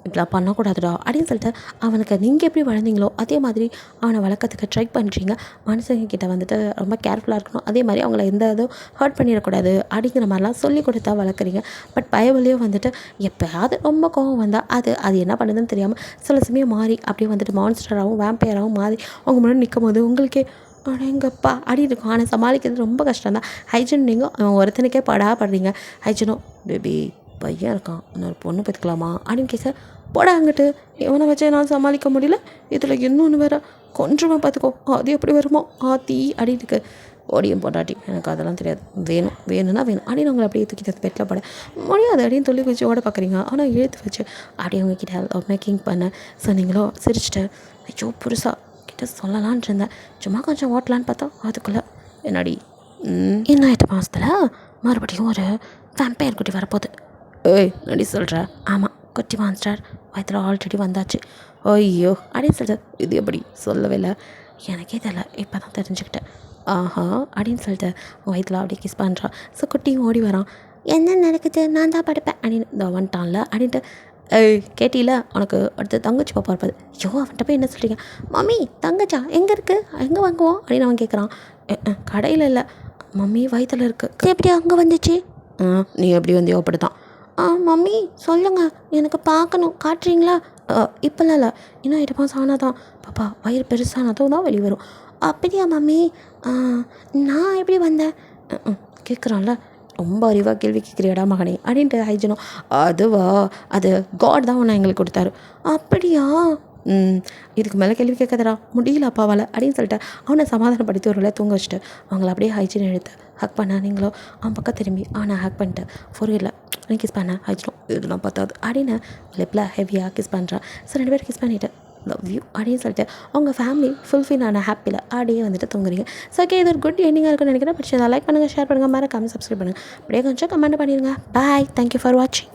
இப்படிலாம் பண்ணக்கூடாதுடா அப்படின்னு சொல்லிட்டு அவனுக்கு நீங்கள் எப்படி வளர்ந்தீங்களோ அதே மாதிரி அவனை வளர்க்கறதுக்கு ட்ரை பண்ணுறீங்க. மனுஷங்க வந்துட்டு ரொம்ப கேர்ஃபுல்லாக இருக்கணும், அதே மாதிரி அவங்கள எந்த இதுவும் ஹர்ட் பண்ணிடக்கூடாது அப்படிங்கிற மாதிரிலாம் சொல்லி கொடுத்தா வளர்க்குறீங்க. பட் பயவலையும் வந்துட்டு எப்போயாவது ரொம்ப கோவம் வந்தால் அது என்ன பண்ணுதுன்னு தெரியாமல் சில சமயம் மாறி அப்படியே வந்துட்டு மான்ஸ்டராகவும் வேம்பயராகவும் மாறி அவங்க முன்னாடி நிற்கும் போது உங்களுக்கே அடேங்கப்பா அப்படி இருக்கும். ஆனால் சமாளிக்கிறது ரொம்ப கஷ்டம் தான். ஹைஜின் நீங்கள் அவன் ஒருத்தனுக்கே படுறீங்க. ஹைஜினோ பேபி பையன் இருக்கான், இன்னொரு பொண்ணு பெற்றுக்கலாமா அப்படின்னு கேட்க, போட அங்கிட்டு இவனை வச்சு என்னால் சமாளிக்க முடியல, இதில் இன்னொன்று வேறு கொஞ்சமாக பார்த்துக்கோ, அது எப்படி வருமோ ஆத்தி அப்படின்னு இருக்கு. ஓடியும் போட்டாட்டி எனக்கு அதெல்லாம் தெரியாது, வேணும்னா வேணும் அப்படின்னு உங்களை அப்படியே தூக்கி பெட்டில் போட முடியாது அப்படின்னு சொல்லி வச்சு ஓட பார்க்குறீங்க. ஆனால் இழுத்து வச்சு அப்படியே உங்ககிட்ட லவ் மேக்கிங் பண்ண சொன்னீங்களோ சிரிச்சிட்டு, ஐயோ புதுசாக கிட்ட சொல்லலான் இருந்தேன், சும்மா கொஞ்சம் ஓட்டலான்னு பார்த்தா அதுக்குள்ளே என்னடி இன்னும் 8 மாதத்தில் மறுபடியும் ஒரு வேம்பயர் குட்டி வரப்போகுது. நடி சொல்கிற? ஆமாம், குட்டி மான்ஸ்டர் வயத்தில் ஆல்ரெடி வந்தாச்சு. ஐயோ அப்படின்னு சொல்லிட்டு, இது எப்படி சொல்லவே இல்லை, எனக்கே தெரியல, இப்போ தான் தெரிஞ்சுக்கிட்டேன். ஆஹா அப்படின்னு சொல்லிட்டு வயத்தில் அப்படியே கிஸ் பண்ணுறான். ஸோ குட்டியும் ஓடி வரான். என்ன நடக்குது, நான் தான் படுப்பேன் அப்படின்னு இந்த வந்துட்டான்ல அப்படின்ட்டு, கேட்டில உனக்கு அடுத்து தங்கச்சி பாப்பா இருப்பாது. ஐயோ அவன்கிட்ட போய் என்ன சொல்கிறீங்க? மம்மி தங்கச்சா எங்கே இருக்குது, எங்கே வாங்குவோம் அப்படின்னு அவன் கேட்குறான். கடையில் இல்லை மம்மி, வயிற்றில் இருக்குது. எப்படி அங்கே வந்துச்சு? நீ எப்படி வந்தியோ அப்படி தான். மம்மி சொல்லுங்கள், எனக்கு பார்க்கணும், காட்டுறீங்களா? இப்போல்லாம் இல்லை, இன்னும் 8 மாதம் ஆனால் தான் பாப்பா வயிறு பெருசானதும் தான் வெளியே வரும். அப்படியா மம்மி? நான் எப்படி வந்தேன் கேட்குறான்ல. ரொம்ப அறிவாக கேள்வி கேட்குறியாடா மகனே அப்படின்ட்டு ஹைஜனும், அதுவா, அது காட் தான் ஒன்று எங்களுக்கு கொடுத்தாரு. அப்படியா, இதுக்கு மேலே கேள்வி கேட்காதடா, முடியல அப்பாவால் அப்படின்னு சொல்லிட்டு அவனை சமாதானப்படுத்தி ஒரு வேலை தூங்க வச்சுட்டு அவங்கள அப்படியே ஹைஜின் எடுத்து ஹக் பண்ண. நீங்களோ அவன் பக்கம் திரும்பி அவனை ஹக் பண்ணிட்டு ஃபோர்ஹெட்டில் நீ கிஸ் பண்ண ஹைஜினோ இதெல்லாம் பார்த்தாது அப்படின்னு லிப்பில் ஹெவியாக கிஸ் பண்ணுறான். ஸோ 2 பேரும் கிஸ் பண்ணிவிட்டு லவ் யூ அப்படின்னு சொல்லிட்டு அவங்க ஃபேமிலி ஃபுல்ஃபில் ஆன ஹாப்பியில் அப்படியே வந்துட்டு தூங்குறீங்க. ஸோ ஓகே, இது ஒரு குட் எண்டிங்காக இருக்குன்னு நினைக்கிறேன். பட் லைக் பண்ணுங்கள், ஷேர் பண்ணுங்கள், மறக்காமல் சப்ஸ்கிரைப் பண்ணுங்கள். அப்படியே கொஞ்சம் கமெண்ட் பண்ணிடுங்க. பாய், தேங்க்யூ ஃபார் வாட்சிங்.